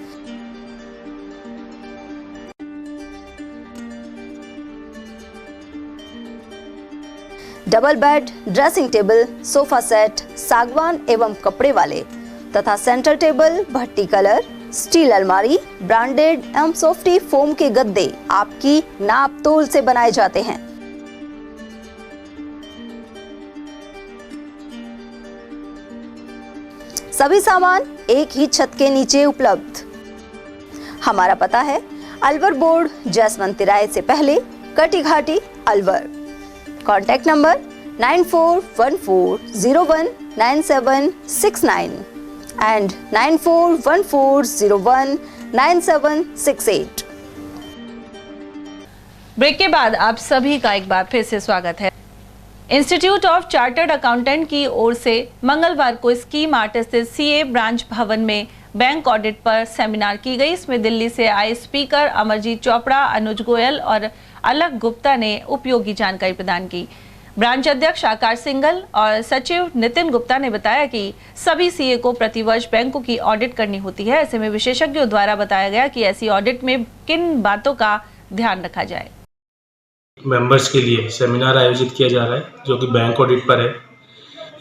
Double bed, dressing table, sofa set, सागवान एवं कपड़े वाले तथा सेंटर टेबल, भट्टी कलर, स्टील अलमारी, ब्रांडेड एवं सॉफ्टी फोम के गद्दे आपकी नाप तोल से बनाए जाते हैं। सभी सामान एक ही छत के नीचे उपलब्ध। हमारा पता है अलवर बोर्ड, जसवंत तिराहे से पहले, Kati Ghati, Alwar. Contact number 9414019769 and 9414019768। Break के बाद आप सभी का एक बार फिर से स्वागत है। इंस्टीट्यूट ऑफ चार्टर्ड अकाउंटेंट की ओर से मंगलवार को स्कीम आर्ट स्थित CA ब्रांच भवन में बैंक ऑडिट पर सेमिनार की गई। इसमें दिल्ली से आए स्पीकर अमरजीत चोपड़ा, अनुज गोयल और अलक गुप्ता ने उपयोगी जानकारी प्रदान की। ब्रांच अध्यक्ष आकाश सिंघल और सचिव नितिन गुप्ता ने बताया कि सभी CA को प्रतिवर्ष बैंकों की ऑडिट करनी होती है। ऐसे में विशेषज्ञों द्वारा बताया गया कि ऐसी ऑडिट में किन बातों का ध्यान रखा जाए। मेंबर्स के लिए सेमिनार आयोजित किया जा रहा है जो कि बैंक ऑडिट पर है।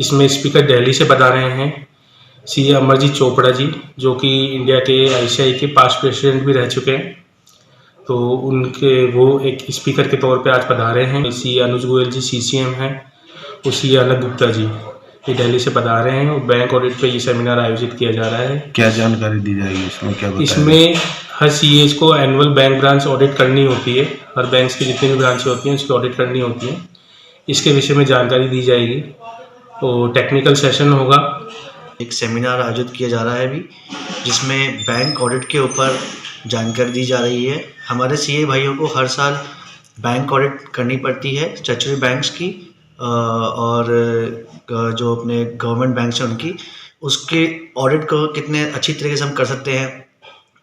इसमें स्पीकर दिल्ली से बता रहे हैं CA अमरजीत चोपड़ा जी, जो कि इंडिया के ICICI के पास्ट प्रेसिडेंट भी रह चुके हैं, तो उनके वो एक स्पीकर के तौर पे आज पधारे हैं। CA अनुज गोयल जी CCM हैं और CA अलक गुप्ता जी ये दिल्ली से पधार रहे हैं और बैंक ऑडिट पे ये सेमिनार आयोजित किया जा रहा है। क्या जानकारी दी जाएगी इसमें, क्या बताया? इसमें हर सीएस को एनुअल बैंक ब्रांच ऑडिट करनी होती है, हर बैंक की जितनी भी ब्रांचें होती हैं उसकी ऑडिट करनी होती है, इसके विषय में जानकारी दी जाएगी। और टेक्निकल सेशन होगा। एक सेमिनार आयोजित किया जा रहा है अभी, जिसमें बैंक ऑडिट के ऊपर जानकारी दी जा रही है। हमारे सीए भाइयों को हर साल बैंक ऑडिट करनी पड़ती है स्टैट्यूटरी बैंक्स की और जो अपने गवर्नमेंट बैंक्स हैं उनकी, उसके ऑडिट को कितने अच्छी तरीके से हम कर सकते हैं,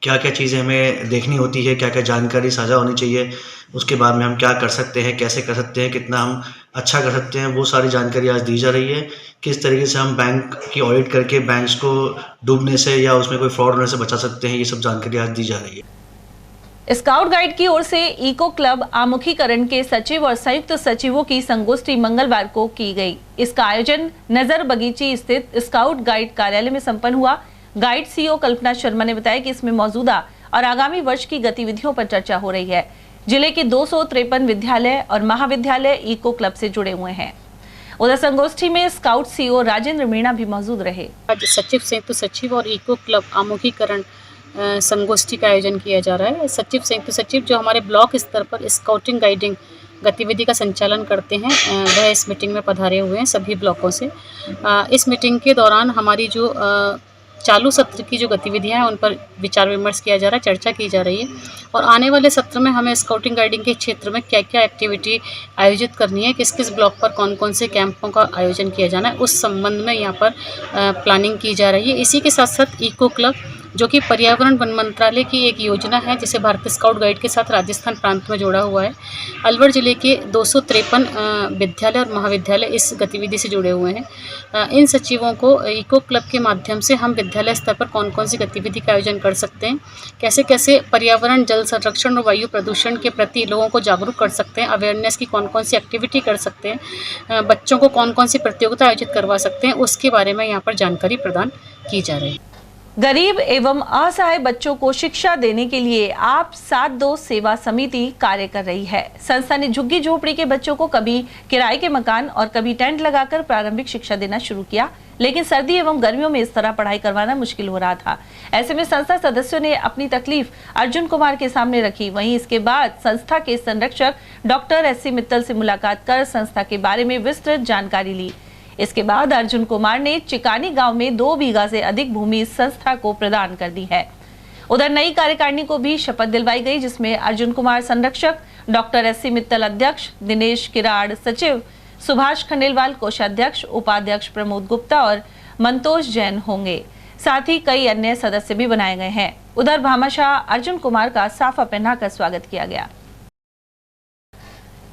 क्या क्या चीज़ें हमें देखनी होती है, क्या क्या जानकारी साझा होनी चाहिए, उसके बाद में हम क्या कर सकते हैं, कैसे कर सकते हैं, कितना हम अच्छा कर सकते हैं, वो सारी जानकारी आज दी जा रही है। किस तरीके से हम बैंक की ऑडिट करके बैंक्स को डूबने से या उसमें कोई फ्रॉड होने से बचा सकते हैं, ये सब जानकारी आज दी जा रही है। स्काउट गाइड की ओर से इको क्लब आमुखीकरण के सचिव और संयुक्त सचिवों की संगोष्ठी मंगलवार को की गई। इसका आयोजन नजर बगीची स्थित स्काउट गाइड कार्यालय में संपन्न हुआ। गाइड सीईओ कल्पना शर्मा ने बताया कि इसमें मौजूदा और आगामी वर्ष की गतिविधियों पर चर्चा हो रही है। जिले के 253 विद्यालय और महाविद्यालय इको क्लब से जुड़े हुए हैं। उधर संगोष्ठी में स्काउट सीईओ राजेंद्र मीणा भी मौजूद रहे। आज सचिव, संयुक्त सचिव और इको क्लब आमुखीकरण संगोष्ठी का आयोजन किया जा रहा है। सचिव, संयुक्त सचिव जो हमारे ब्लॉक स्तर पर स्काउटिंग गाइडिंग गतिविधि का संचालन करते हैं, वह इस मीटिंग में पधारे हुए हैं सभी ब्लॉकों से। इस मीटिंग के दौरान हमारी जो चालू सत्र की जो गतिविधियां हैं उन पर विचार विमर्श किया जा रहा है, चर्चा की जा रही है और आने वाले सत्र में हमें स्काउटिंग गाइडिंग के क्षेत्र में क्या क्या एक्टिविटी आयोजित करनी है, किस किस ब्लॉक पर कौन कौन से कैंपों का आयोजन किया जाना है, उस संबंध में यहाँ पर प्लानिंग की जा रही है। इसी के साथ साथ इको क्लब जो कि पर्यावरण वन मंत्रालय की एक योजना है, जिसे भारतीय स्काउट गाइड के साथ राजस्थान प्रांत में जोड़ा हुआ है। अलवर जिले के 253 विद्यालय और महाविद्यालय इस गतिविधि से जुड़े हुए हैं। इन सचिवों को इको क्लब के माध्यम से हम विद्यालय स्तर पर कौन कौन सी गतिविधि का आयोजन कर सकते हैं, कैसे कैसे पर्यावरण, जल संरक्षण और वायु प्रदूषण के प्रति लोगों को जागरूक कर सकते हैं, अवेयरनेस की कौन कौन सी एक्टिविटी कर सकते हैं, बच्चों को कौन कौन सी प्रतियोगिता आयोजित करवा सकते हैं, उसके बारे में यहाँ पर जानकारी प्रदान की जा रही है। गरीब एवं असहाय बच्चों को शिक्षा देने के लिए आप 7-2 सेवा समिति कार्य कर रही है। संस्था ने झुग्गी झोपड़ी के बच्चों को कभी किराए के मकान और कभी टेंट लगाकर प्रारंभिक शिक्षा देना शुरू किया, लेकिन सर्दी एवं गर्मियों में इस तरह पढ़ाई करवाना मुश्किल हो रहा था। ऐसे में संस्था सदस्यों ने अपनी तकलीफ अर्जुन कुमार के सामने रखी। वहीं इसके बाद संस्था के संरक्षक डॉक्टर एस.सी. मित्तल से मुलाकात कर संस्था के बारे में विस्तृत जानकारी ली। इसके बाद अर्जुन कुमार ने चिकानी गांव में 2 बीघा से अधिक भूमि इस संस्था को प्रदान कर दी है। उधर नई कार्यकारिणी को भी शपथ दिलवाई गई, जिसमें अर्जुन कुमार संरक्षक, डॉक्टर एस.सी. मित्तल अध्यक्ष, दिनेश किराड़ सचिव, सुभाष खंडेलवाल कोषाध्यक्ष, उपाध्यक्ष प्रमोद गुप्ता और मंतोष जैन होंगे। साथ ही कई अन्य सदस्य भी बनाए गए हैं। उधर भामाशाह अर्जुन कुमार का साफा पहनाकर स्वागत किया गया।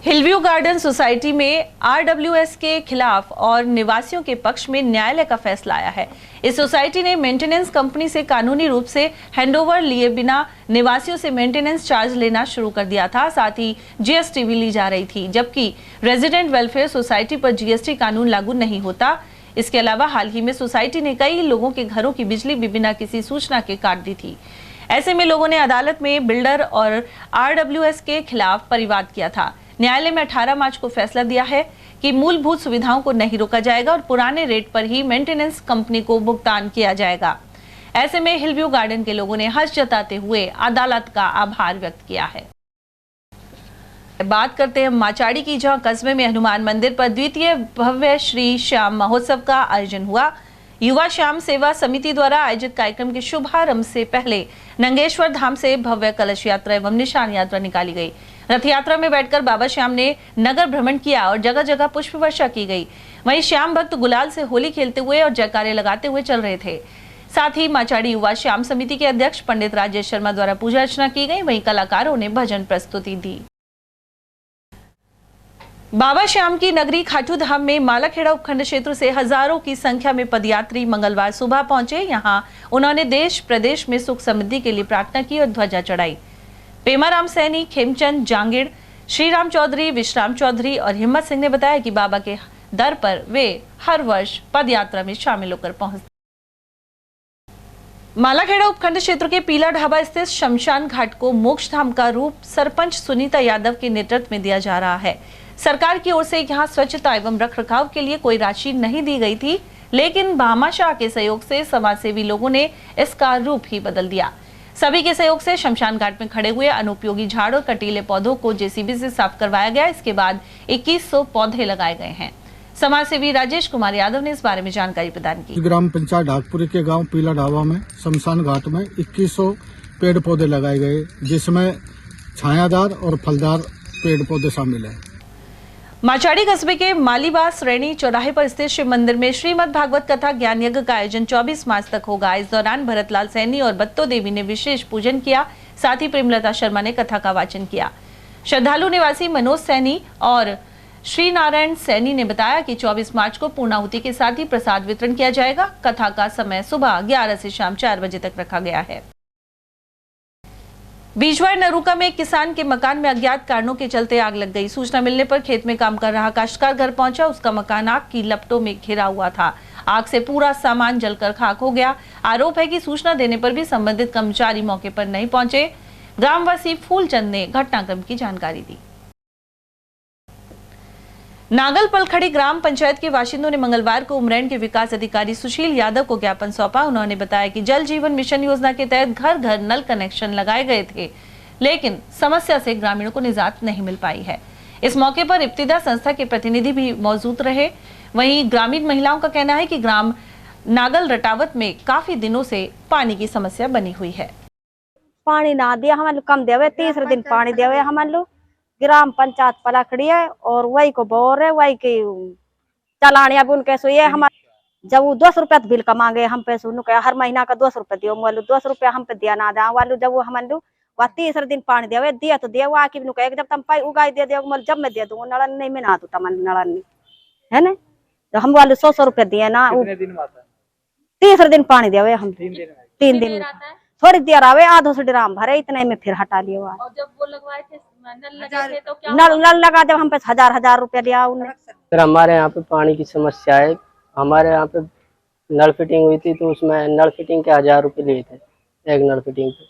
हिलव्यू गार्डन सोसाइटी में आरडब्ल्यूएस के खिलाफ और निवासियों के पक्ष में न्यायालय का फैसला आया है। इस सोसाइटी ने मेंटेनेंस कंपनी से कानूनी रूप से हैंडओवर लिए बिना निवासियों से मेंटेनेंस चार्ज लेना शुरू कर दिया था। साथ ही जीएसटी भी ली जा रही थी, जबकि रेजिडेंट वेलफेयर सोसाइटी पर जीएसटी कानून लागू नहीं होता। इसके अलावा हाल ही में सोसाइटी ने कई लोगों के घरों की बिजली भी बिना किसी सूचना के काट दी थी। ऐसे में लोगों ने अदालत में बिल्डर और आरडब्ल्यूएस के खिलाफ परिवाद किया था। न्यायालय में 18 मार्च को फैसला दिया है कि मूलभूत सुविधाओं को नहीं रोका जाएगा और पुराने रेट पर ही मेंटेनेंस कंपनी को भुगतान किया जाएगा। ऐसे में हिलव्यू गार्डन के लोगों ने हर्ष जताते हुए अदालत का आभार व्यक्त किया है। बात करते हैं माचाड़ी की, जहां कस्बे में हनुमान मंदिर पर द्वितीय भव्य श्री श्याम महोत्सव का आयोजन हुआ। युवा श्याम सेवा समिति द्वारा आयोजित कार्यक्रम के शुभारंभ से पहले नंगेश्वर धाम से भव्य कलश यात्रा एवं निशान यात्रा निकाली गई। रथ यात्रा में बैठकर बाबा श्याम ने नगर भ्रमण किया और जगह जगह पुष्प वर्षा की गई। वहीं श्याम भक्त गुलाल से होली खेलते हुए और जयकारे लगाते हुए चल रहे थे। साथ ही माचाड़ी युवा श्याम समिति के अध्यक्ष पंडित राजेश शर्मा द्वारा पूजा अर्चना की गई। वहीं कलाकारों ने भजन प्रस्तुति दी। बाबा श्याम की नगरी खाटू धाम में मालाखेड़ा उपखंड क्षेत्र से हजारों की संख्या में पदयात्री मंगलवार सुबह पहुंचे। यहां उन्होंने देश प्रदेश में सुख समृद्धि के लिए प्रार्थना की और ध्वजा चढ़ाई। पेमाराम सैनी, खेमचंद जांगिड़, श्रीराम चौधरी, विश्राम चौधरी और हिम्मत सिंह ने बताया कि बाबा के दर पर वे हर वर्ष पदयात्रा में शामिल होकर पहुंचते। मालाखेड़ा उपखंड क्षेत्र के पीला ढाबा स्थित शमशान घाट को मोक्ष धाम का रूप सरपंच सुनीता यादव के नेतृत्व में दिया जा रहा है। सरकार की ओर से यहाँ स्वच्छता एवं रखरखाव के लिए कोई राशि नहीं दी गई थी, लेकिन भामाशाह के सहयोग से समाजसेवी लोगों ने इसका रूप ही बदल दिया। सभी के सहयोग से शमशान घाट में खड़े हुए अनुपयोगी झाड़ और कटीले पौधों को जेसीबी से साफ करवाया गया। इसके बाद 2100 पौधे लगाए गए हैं। समाजसेवी राजेश कुमार यादव ने इस बारे में जानकारी प्रदान की। ग्राम पंचायत ढाकपुरी के गांव पीला ढाबा में शमशान घाट में 2100 पेड़ पौधे लगाए गए, जिसमें छायादार और फलदार पेड़ पौधे शामिल हैं। माचाड़ी कस्बे के मालीबास रेणी चौराहे पर स्थित शिव मंदिर में श्रीमद् भागवत कथा ज्ञान यज्ञ का आयोजन 24 मार्च तक होगा। इस दौरान भरतलाल सैनी और बत्तो देवी ने विशेष पूजन किया। साथ ही प्रेमलता शर्मा ने कथा का वाचन किया। श्रद्धालु निवासी मनोज सैनी और श्री नारायण सैनी ने बताया कि 24 मार्च को पूर्णाहुति के साथ ही प्रसाद वितरण किया जाएगा। कथा का समय सुबह 11 से शाम 4 बजे तक रखा गया है। बीजवाड़ नरूका में एक किसान के मकान में अज्ञात कारणों के चलते आग लग गई। सूचना मिलने पर खेत में काम कर रहा काश्तकार घर पहुंचा। उसका मकान आग की लपटों में घिरा हुआ था। आग से पूरा सामान जलकर खाक हो गया। आरोप है कि सूचना देने पर भी संबंधित कर्मचारी मौके पर नहीं पहुंचे। ग्रामवासी फूलचंद ने घटनाक्रम की जानकारी दी। नागल पलखड़ी ग्राम पंचायत के बाशिंदों ने मंगलवार को उमरैन के विकास अधिकारी सुशील यादव को ज्ञापन सौंपा। उन्होंने बताया कि जल जीवन मिशन योजना के तहत घर घर नल कनेक्शन लगाए गए थे, लेकिन समस्या से ग्रामीणों को निजात नहीं मिल पाई है। इस मौके पर इब्तिदा संस्था के प्रतिनिधि भी मौजूद रहे। वहीं ग्रामीण महिलाओं का कहना है कि ग्राम नागल रटावत में काफी दिनों से पानी की समस्या बनी हुई है। पानी ना दिया हम लोग, कम देवे, तीसरे दिन पानी देवे हम लोग। ग्राम पंचायत पलखड़ी है और वही को बोर है, वही की चलाने अब उनके सो ये हमारे जब वो 200 रुपया बिल कमांगे हम पे सुन के हर महीना का 200 रुपया दियो वालू 200 रुपया हम पे दिया ना दा वालू। जब वो हम वह तीसरे दिन पानी देवे दिया तो दिया आके जब तम पाई उगाई दे दे जब मैं दे दूंगा नड़न नहीं में ना तो तमन नड़न नहीं है ना। तो हम वालू 100 रुपया दिए ना। तीसरे दिन पानी देवे हम 3 दिन में थोड़ी देर आवे आधो से ड्राम भरे इतने में फिर हटा लिया। और जब वो लगवाए थे नल लगे थे तो क्या नल लगा जब हम पे 1000 रुपया लिया उन्हें। फिर हमारे यहाँ पे पानी की समस्या है। हमारे यहाँ पे नल फिटिंग हुई थी तो उसमें नल फिटिंग के 1000 रुपये लिए थे एक नल फिटिंग पे,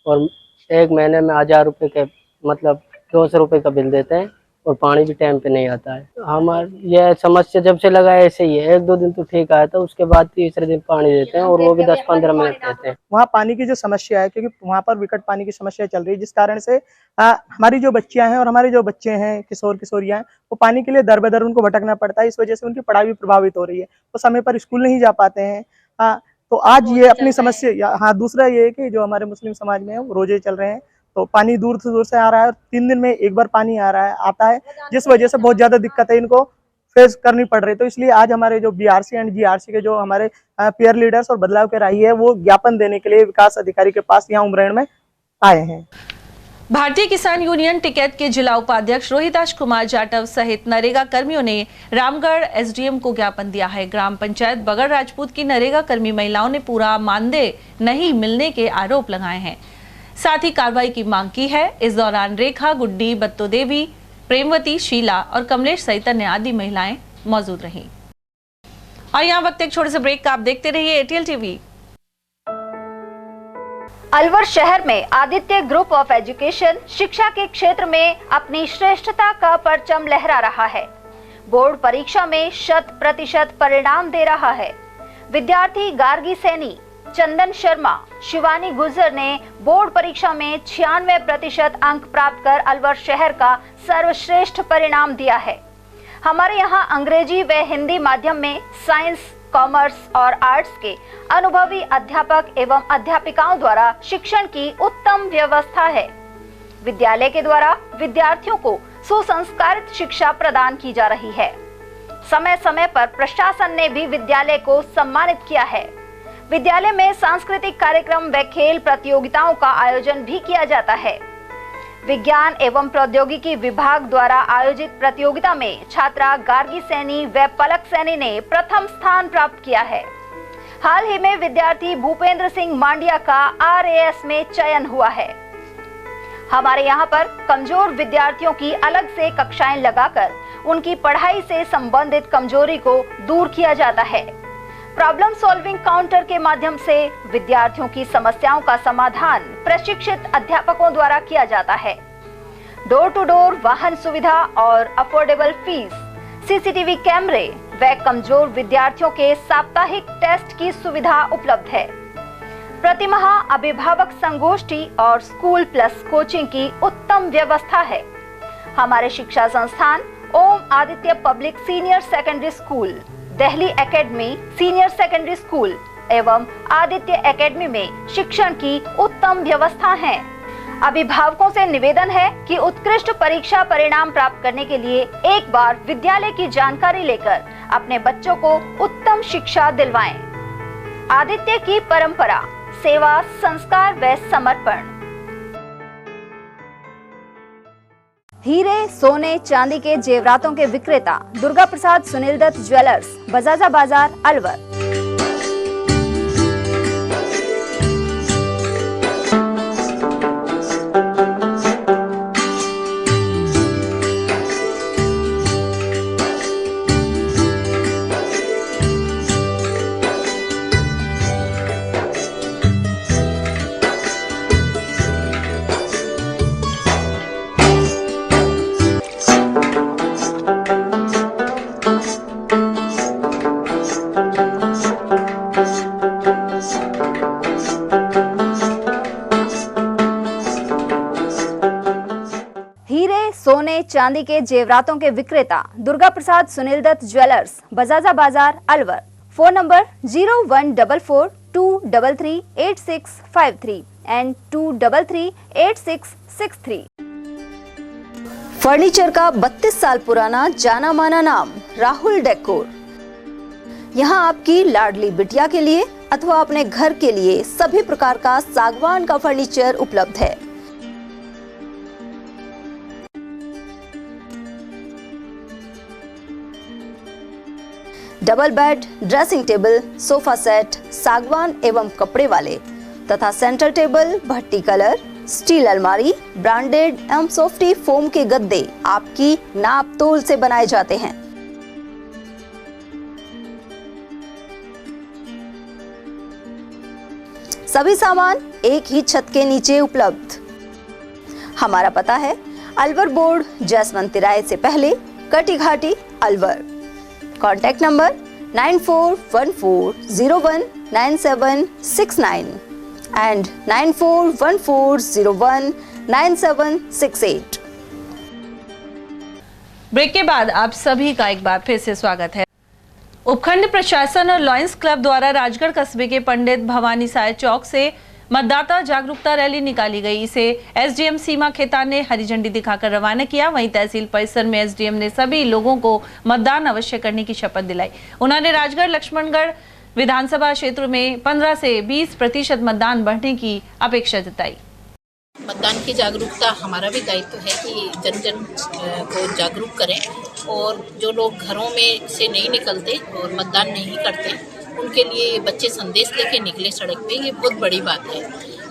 और एक महीने में 1000 रुपये के मतलब 200 रुपये का बिल देते हैं और पानी भी टाइम पे नहीं आता है। हमारी यह समस्या जब से लगा ऐसे ही है। 1-2 दिन तो ठीक आया था, उसके बाद तीसरे दिन पानी देते हैं और वो भी 10-15 मिनट देते हैं। वहाँ पानी की जो समस्या है, क्योंकि वहाँ पर विकट पानी की समस्या चल रही है, जिस कारण से हमारी जो बच्चियां हैं और हमारे जो बच्चे हैं किशोर किशोरियां हैं वो पानी के लिए दर बदर उनको भटकना पड़ता है। इस वजह से उनकी पढ़ाई भी प्रभावित हो रही है। वो समय पर स्कूल नहीं जा पाते हैं। तो आज ये अपनी समस्या। दूसरा ये है कि जो हमारे मुस्लिम समाज में है वो रोजे चल रहे हैं, तो पानी दूर से आ रहा है और 3 दिन में एक बार पानी आता है, जिस वजह से बहुत ज्यादा दिक्कत है इनको फेस करनी पड़ रही है। तो इसलिए आज हमारे जो बीआरसी एंड जीआरसी के जो हमारे पीयर लीडर्स और बदलाव के राही है वो ज्ञापन देने के लिए विकास अधिकारी के पास यहाँ उमरैन में आए हैं। भारतीय किसान यूनियन टिकैत के जिला उपाध्यक्ष रोहिताश कुमार जाटव सहित नरेगा कर्मियों ने रामगढ़ एसडीएम को ज्ञापन दिया है। ग्राम पंचायत बगड़ राजपूत की नरेगा कर्मी महिलाओं ने पूरा मानदेय नहीं मिलने के आरोप लगाए हैं, साथ ही कार्रवाई की मांग की है। इस दौरान रेखा, गुड्डी, बत्तो देवी, प्रेमवती, शीला और कमलेश सहित अन्य आदि महिलाएं मौजूद रहीं। और यहाँ वक्त एक छोटे से ब्रेक का, आप देखते रहिए एटीएल टीवी। अलवर शहर में आदित्य ग्रुप ऑफ एजुकेशन शिक्षा के क्षेत्र में अपनी श्रेष्ठता का परचम लहरा रहा है। बोर्ड परीक्षा में 100% परिणाम दे रहा है। विद्यार्थी गार्गी सैनी, चंदन शर्मा, शिवानी गुर्जर ने बोर्ड परीक्षा में 96% अंक प्राप्त कर अलवर शहर का सर्वश्रेष्ठ परिणाम दिया है। हमारे यहाँ अंग्रेजी व हिंदी माध्यम में साइंस, कॉमर्स और आर्ट्स के अनुभवी अध्यापक एवं अध्यापिकाओं द्वारा शिक्षण की उत्तम व्यवस्था है। विद्यालय के द्वारा विद्यार्थियों को सुसंस्कारित शिक्षा प्रदान की जा रही है। समय समय पर प्रशासन ने भी विद्यालय को सम्मानित किया है। विद्यालय में सांस्कृतिक कार्यक्रम व खेल प्रतियोगिताओं का आयोजन भी किया जाता है। विज्ञान एवं प्रौद्योगिकी विभाग द्वारा आयोजित प्रतियोगिता में छात्रा गार्गी सैनी व पलक सैनी ने प्रथम स्थान प्राप्त किया है। हाल ही में विद्यार्थी भूपेंद्र सिंह मांडिया का RAS में चयन हुआ है। हमारे यहाँ पर कमजोर विद्यार्थियों की अलग से कक्षाएं लगाकर उनकी पढ़ाई से संबंधित कमजोरी को दूर किया जाता है। प्रॉब्लम सॉल्विंग काउंटर के माध्यम से विद्यार्थियों की समस्याओं का समाधान प्रशिक्षित अध्यापकों द्वारा किया जाता है। डोर टू डोर वाहन सुविधा और अफोर्डेबल फीस, सीसीटीवी कैमरे व कमजोर विद्यार्थियों के साप्ताहिक टेस्ट की सुविधा उपलब्ध है। प्रतिमाह अभिभावक संगोष्ठी और स्कूल प्लस कोचिंग की उत्तम व्यवस्था है। हमारे शिक्षा संस्थान Om Aditya public senior secondary school, Delhi academy senior secondary school एवं आदित्य एकेडमी में शिक्षण की उत्तम व्यवस्था है। अभिभावकों से निवेदन है कि उत्कृष्ट परीक्षा परिणाम प्राप्त करने के लिए एक बार विद्यालय की जानकारी लेकर अपने बच्चों को उत्तम शिक्षा दिलवाएं। आदित्य की परंपरा, सेवा, संस्कार व समर्पण। हीरे, सोने, चांदी के जेवरातों के विक्रेता दुर्गा प्रसाद सुनील दत्त ज्वेलर्स, बजाजा बाजार, अलवर। सोने चांदी के जेवरातों के विक्रेता दुर्गा प्रसाद सुनील दत्त ज्वेलर्स, बजाजा बाजार, Alwar. Phone number 0144233863 and 2338663। Furniture का 32 साल पुराना जाना माना नाम राहुल डेकोर। यहाँ आपकी लाडली बिटिया के लिए अथवा अपने घर के लिए सभी प्रकार का सागवान का फर्नीचर उपलब्ध है। Double bed, dressing table, sofa set, सागवान एवं कपड़े वाले तथा सेंटर टेबल, भट्टी कलर, स्टील अलमारी, ब्रांडेड एवं सॉफ्टी फोम के गद्दे आपकी नाप तोल से बनाए जाते हैं। सभी सामान एक ही छत के नीचे उपलब्ध। हमारा पता है अलवर बोर्ड, जसवंत तिराहे से पहले, Kati Ghati, Alwar. Contact number 9414019769 and 9414019768। Break के बाद आप सभी का एक बार फिर से स्वागत है। उपखंड प्रशासन और लॉयंस क्लब द्वारा राजगढ़ कस्बे के पंडित भवानी साय चौक से मतदाता जागरूकता रैली निकाली गई। इसे एसडीएम सीमा खेतान ने हरी झंडी दिखाकर रवाना किया। वहीं तहसील परिसर में एसडीएम ने सभी लोगों को मतदान अवश्य करने की शपथ दिलाई। उन्होंने राजगढ़ लक्ष्मणगढ़ विधानसभा क्षेत्र में 15 से 20% मतदान बढ़ने की अपेक्षा जताई। मतदान की जागरूकता हमारा भी दायित्व है कि जन जन को जागरूक करें, और जो लोग घरों में से नहीं निकलते और मतदान नहीं करते उनके लिए बच्चे संदेश लेके निकले सड़क पे। ये बहुत बड़ी बात है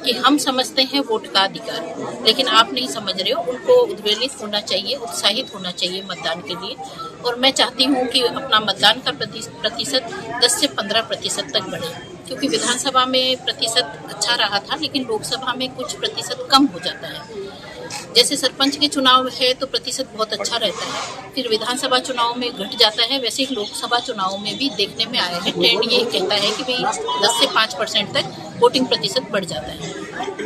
कि हम समझते हैं वोट का अधिकार, लेकिन आप नहीं समझ रहे हो। उनको उद्वेलित होना चाहिए, उत्साहित होना चाहिए मतदान के लिए। और मैं चाहती हूँ कि अपना मतदान का प्रतिशत 10 से 15% तक बढ़े, क्योंकि विधानसभा में प्रतिशत अच्छा रहा था लेकिन लोकसभा में कुछ प्रतिशत कम हो जाता है। जैसे सरपंच के चुनाव है तो प्रतिशत बहुत अच्छा रहता है, फिर विधानसभा चुनाव में घट जाता है। वैसे ही लोकसभा चुनाव में भी देखने में आया है, ट्रेंड ये कहता है कि भाई 10 से 5% तक वोटिंग प्रतिशत बढ़ जाता है।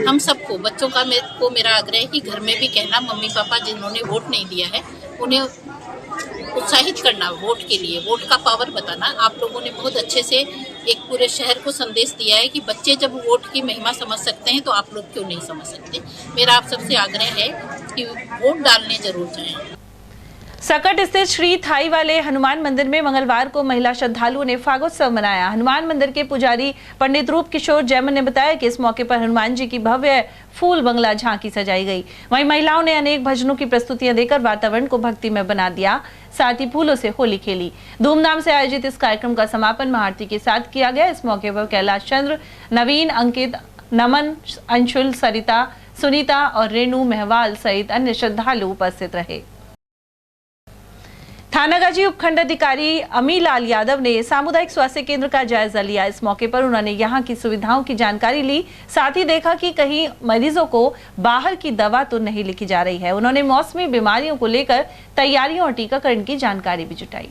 हम सबको, बच्चों का मेरा आग्रह है कि घर में भी कहना, मम्मी पापा जिन्होंने वोट नहीं दिया है उन्हें उत्साहित करना वोट के लिए, वोट का पावर बताना। आप लोगों ने बहुत अच्छे से एक पूरे शहर को संदेश दिया है कि बच्चे जब वोट की महिमा समझ सकते हैं तो आप लोग क्यों नहीं समझ सकते। मेरा आप सबसे आग्रह है कि वोट डालने जरूर जाएं। सकट स्थित श्री थाई वाले हनुमान मंदिर में मंगलवार को महिला श्रद्धालुओं ने फागोत्सव मनाया। हनुमान मंदिर के पुजारी पंडित रूप किशोर जैमन ने बताया कि इस मौके पर हनुमान जी की भव्य फूल बंगला झांकी सजाई गई। वहीं महिलाओं ने अनेक भजनों की प्रस्तुतियां देकर वातावरण को भक्तिमय बना दिया, साथ ही फूलों से होली खेली। धूमधाम से आयोजित इस कार्यक्रम का समापन महाआरती के साथ किया गया। इस मौके पर कैलाश चंद्र, नवीन, अंकित, नमन, अंशुल, सरिता, सुनीता और रेणु मेहवाल सहित अन्य श्रद्धालु उपस्थित रहे। थानागाजी उपखंड अधिकारी अमीलाल यादव ने सामुदायिक स्वास्थ्य केंद्र का जायजा लिया। इस मौके पर उन्होंने यहां की सुविधाओं की जानकारी ली, साथ ही देखा कि कहीं मरीजों को बाहर की दवा तो नहीं लिखी जा रही है। उन्होंने मौसमी बीमारियों को लेकर तैयारियों और टीकाकरण की जानकारी भी जुटाई।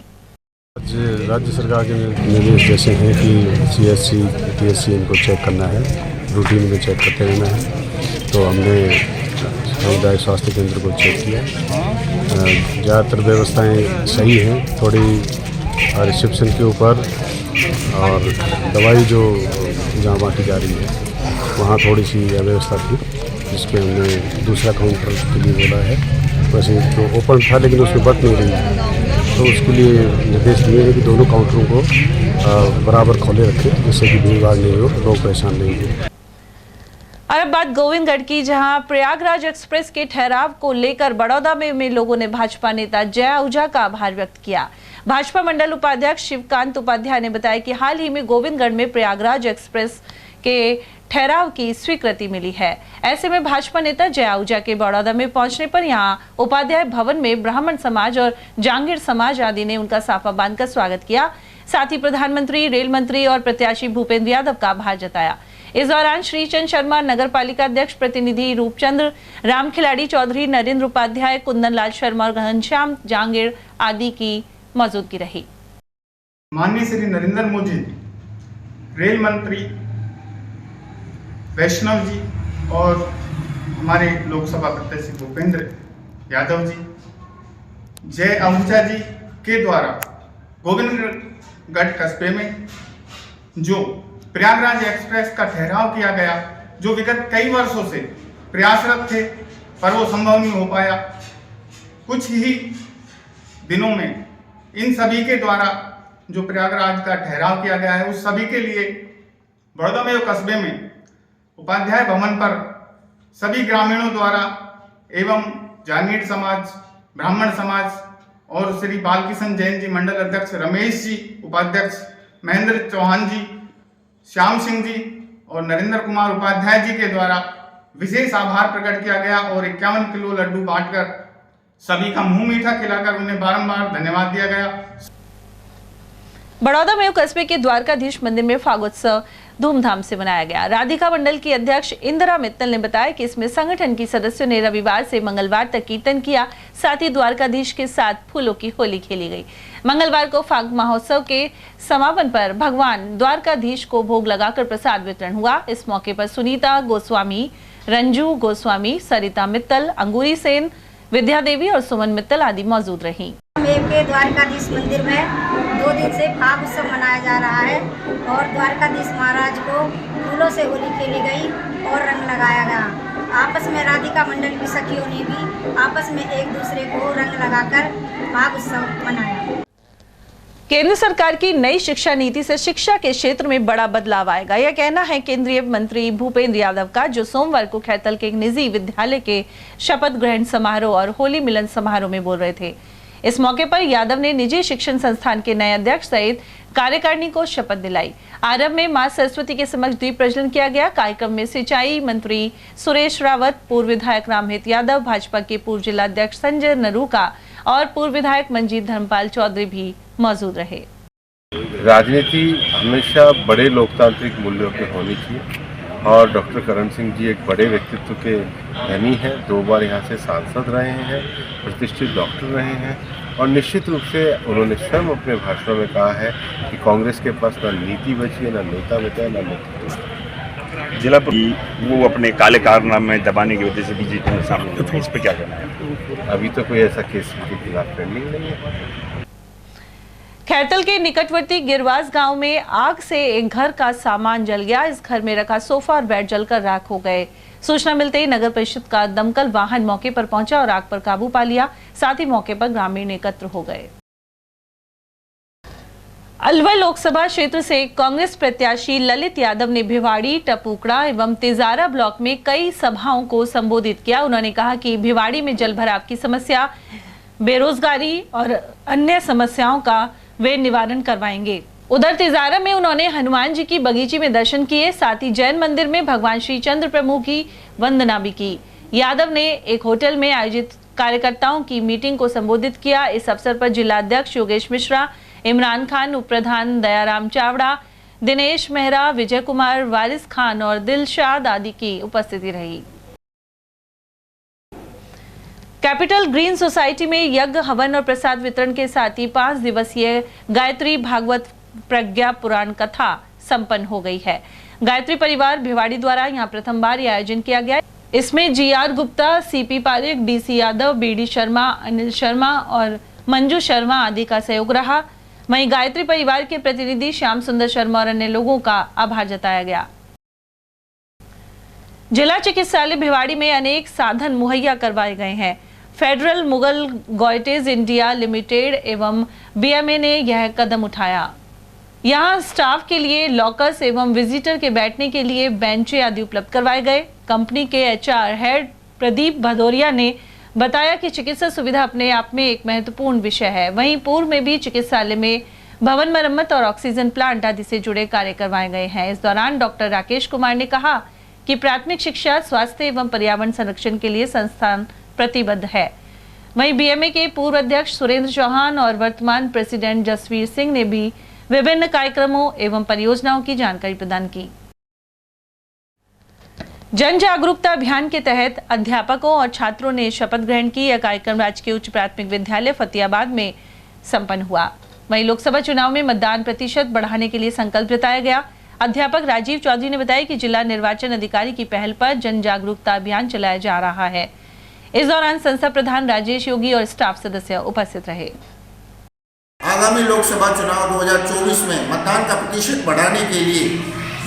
राज्य सरकार के निर्देश जैसे हैं कि CSC, TSC इनको चेक करना है, रूटीन में चेक करते रहना है, तो हमने सामुदायिक स्वास्थ्य केंद्र को चेक किया। ज़्यादातर व्यवस्थाएं सही हैं, थोड़ी रिसेप्शन के ऊपर और दवाई जो जहाँ बांटी जा रही है वहाँ थोड़ी सी अव्यवस्था थी, जिसके हमने दूसरा काउंटर के लिए बोला है। वैसे तो ओपन था लेकिन उसमें बट नहीं रही है, तो उसके लिए निर्देश दिए हैं कि दोनों काउंटरों को बराबर खोले रखें, जिससे कि भीड़ भाड़ नहीं हो, लोग परेशान नहीं हो। और अब बात गोविंदगढ़ की, जहां प्रयागराज एक्सप्रेस के ठहराव को लेकर बड़ौदा में लोगों ने भाजपा नेता जय आहूजा का आभार व्यक्त किया। भाजपा मंडल उपाध्यक्ष शिवकांत उपाध्याय ने बताया कि हाल ही में गोविंदगढ़ में प्रयागराज एक्सप्रेस के ठहराव की स्वीकृति मिली है। ऐसे में भाजपा नेता जय आहूजा के बड़ौदा में पहुंचने पर यहां उपाध्याय भवन में ब्राह्मण समाज और जांगीर समाज आदि ने उनका साफा बांधकर स्वागत किया। साथ ही प्रधानमंत्री, रेल मंत्री और प्रत्याशी भूपेंद्र यादव का आभार जताया। इस दौरान श्रीचंद शर्मा, नगर पालिका अध्यक्ष प्रतिनिधि रूपचंद्र, राम खिलाड़ी चौधरी, नरेंद्र उपाध्याय, कुंदन लाल शर्मा और घनश्याम जांगीर आदि की मौजूदगी रही। माननीय श्री नरेंद्र मोदी, रेल मंत्री वैष्णव जी और हमारे लोकसभा प्रत्याशी भूपेंद्र यादव जी, जय आहूजा जी के द्वारा गोविंदगढ़ कस्बे में जो प्रयागराज एक्सप्रेस का ठहराव किया गया, जो विगत कई वर्षों से प्रयासरत थे पर वो संभव नहीं हो पाया, कुछ ही दिनों में इन सभी के द्वारा जो प्रयागराज का ठहराव किया गया है, उस सभी के लिए बड़ौदा में कस्बे में उपाध्याय भवन पर सभी ग्रामीणों द्वारा एवं जांगीर समाज, ब्राह्मण समाज और श्री बालकिशन जैन जी मंडल अध्यक्ष, रमेश जी उपाध्यक्ष, महेंद्र चौहान जी, श्याम सिंह जी और नरेंद्र कुमार उपाध्याय जी के द्वारा विशेष आभार प्रकट किया गया और 51 किलो लड्डू बांटकर सभी का मुंह मीठा खिलाकर उन्हें बारंबार धन्यवाद दिया गया। बड़ौदा में कस्बे के द्वारकाधीश मंदिर में फागोत्सव धूमधाम से मनाया गया। राधिका मंडल की अध्यक्ष इंदिरा मित्तल ने बताया कि इसमें संगठन की सदस्यों ने रविवार से मंगलवार तक कीर्तन किया, साथ ही द्वारकाधीश के साथ फूलों की होली खेली गई। मंगलवार को फाग महोत्सव के समापन पर भगवान द्वारकाधीश को भोग लगाकर प्रसाद वितरण हुआ। इस मौके पर सुनीता गोस्वामी, रंजू गोस्वामी, सरिता मित्तल, अंगूरी सेन, विद्या देवी और सुमन मित्तल आदि मौजूद रहीं। के द्वारकाधीश मंदिर में 2 दिन से फाग उत्सव मनाया जा रहा है और द्वारकाधीश महाराज को फूलों से होली खेली गई और रंग लगाया गया। आपस में राधिका मंडल की सखियों ने भी आपस में एक दूसरे को रंग लगाकर फाग उत्सव मनाया। केंद्र सरकार की नई शिक्षा नीति से शिक्षा के क्षेत्र में बड़ा बदलाव आएगा, यह कहना है केंद्रीय मंत्री भूपेंद्र यादव का, जो सोमवार को खैतल के एक निजी विद्यालय के शपथ ग्रहण समारोह और होली मिलन समारोह में बोल रहे थे। इस मौके पर यादव ने निजी शिक्षण संस्थान के नए अध्यक्ष सहित कार्यकारिणी को शपथ दिलाई। आरंभ में मां सरस्वती के समक्ष दीप प्रज्वलन किया गया। कार्यक्रम में सिंचाई मंत्री सुरेश रावत, पूर्व विधायक रामहित यादव, भाजपा के पूर्व जिला अध्यक्ष संजय नरूका और पूर्व विधायक मंजीत धर्मपाल चौधरी भी मौजूद रहे। राजनीति हमेशा बड़े लोकतांत्रिक मूल्यों की होनी चाहिए और डॉक्टर करण सिंह जी एक बड़े व्यक्तित्व के धनी हैं। 2 बार यहाँ से सांसद रहे हैं, प्रतिष्ठित डॉक्टर रहे हैं और निश्चित रूप से उन्होंने स्वयं अपने भाषण में कहा है कि कांग्रेस के पास ना नीति बची है, ना नेता बचा है, ना नेतृत्व। जिला वो अपने काले कारनामे दबाने की वजह से बीजेपी में शामिल है, इस पर क्या कहना है? अभी तो कोई ऐसा केस के खिलाफ पेंडिंग नहीं है। खैरतल के निकटवर्ती गिरवास गांव में आग से एक घर का सामान जल गया। इस घर में रखा सोफा और बेड जलकर राख हो गए। सूचना मिलते ही नगर परिषद का दमकल वाहन मौके पर पहुंचा और आग पर काबू पा लिया। साथ ही मौके पर ग्रामीण एकत्र हो गए। अलवर लोकसभा क्षेत्र से कांग्रेस प्रत्याशी ललित यादव ने भिवाड़ी, टपूकड़ा एवं तिजारा ब्लॉक में कई सभाओं को संबोधित किया। उन्होंने कहा कि भिवाड़ी में जल भराव की समस्या, बेरोजगारी और अन्य समस्याओं का वे निवारण करवाएंगे। उधर तिजारा में उन्होंने हनुमान जी की बगीचे में दर्शन किए, साथ ही जैन मंदिर में भगवान श्री चंद्र प्रभु की वंदना भी की। यादव ने एक होटल में आयोजित कार्यकर्ताओं की मीटिंग को संबोधित किया। इस अवसर पर जिला अध्यक्ष योगेश मिश्रा, इमरान खान, उप प्रधान दयाराम चावड़ा, दिनेश मेहरा, विजय कुमार, वारिस खान और दिलशाद आदि की उपस्थिति रही। कैपिटल ग्रीन सोसाइटी में यज्ञ, हवन और प्रसाद वितरण के साथ ही 5 दिवसीय गायत्री भागवत प्रज्ञा पुराण कथा संपन्न हो गई है। गायत्री परिवार भिवाड़ी द्वारा यहां प्रथम बार यह आयोजन किया गया। इसमें GR Gupta, CP Parekh, DC Yadav, BD Sharma, Anil Sharma और मंजू शर्मा आदि का सहयोग रहा। वहीं गायत्री परिवार के प्रतिनिधि श्याम सुंदर शर्मा और अन्य लोगों का आभार जताया गया। जिला चिकित्सालय भिवाड़ी में अनेक साधन मुहैया करवाए गए हैं। फेडरल मुगल गॉयटेज इंडिया लिमिटेड एवं BMA ने यह कदम उठाया। यहां स्टाफ के लिए लॉकर्स एवं विजिटर के बैठने के लिए बेंचें आदि उपलब्ध करवाए गए। कंपनी के HR हेड प्रदीप भदौरिया ने बताया कि चिकित्सा सुविधा अपने आप में एक महत्वपूर्ण विषय है। वहीं पूर्व में भी चिकित्सालय में भवन मरम्मत और ऑक्सीजन प्लांट आदि से जुड़े कार्य करवाए गए हैं। इस दौरान डॉक्टर राकेश कुमार ने कहा कि प्राथमिक शिक्षा, स्वास्थ्य एवं पर्यावरण संरक्षण के लिए संस्थान प्रतिबद्ध है। वहीं BMA के पूर्व अध्यक्ष सुरेंद्र चौहान और वर्तमान प्रेसिडेंट जसवीर सिंह ने भी विभिन्न कार्यक्रमों एवं परियोजनाओं की जानकारी प्रदान की। जन जागरूकता अभियान के तहत अध्यापकों और छात्रों ने शपथ ग्रहण की। यह कार्यक्रम राजकीय उच्च प्राथमिक विद्यालय फतेहाबाद में संपन्न हुआ। वहीं लोकसभा चुनाव में मतदान प्रतिशत बढ़ाने के लिए संकल्प जताया गया। अध्यापक राजीव चौधरी ने बताया कि जिला निर्वाचन अधिकारी की पहल पर जन जागरूकता अभियान चलाया जा रहा है। इस दौरान संस्था प्रधान राजेश योगी और स्टाफ सदस्य उपस्थित रहे। आगामी लोकसभा चुनाव 2024 में मतदान का प्रतिशत बढ़ाने के लिए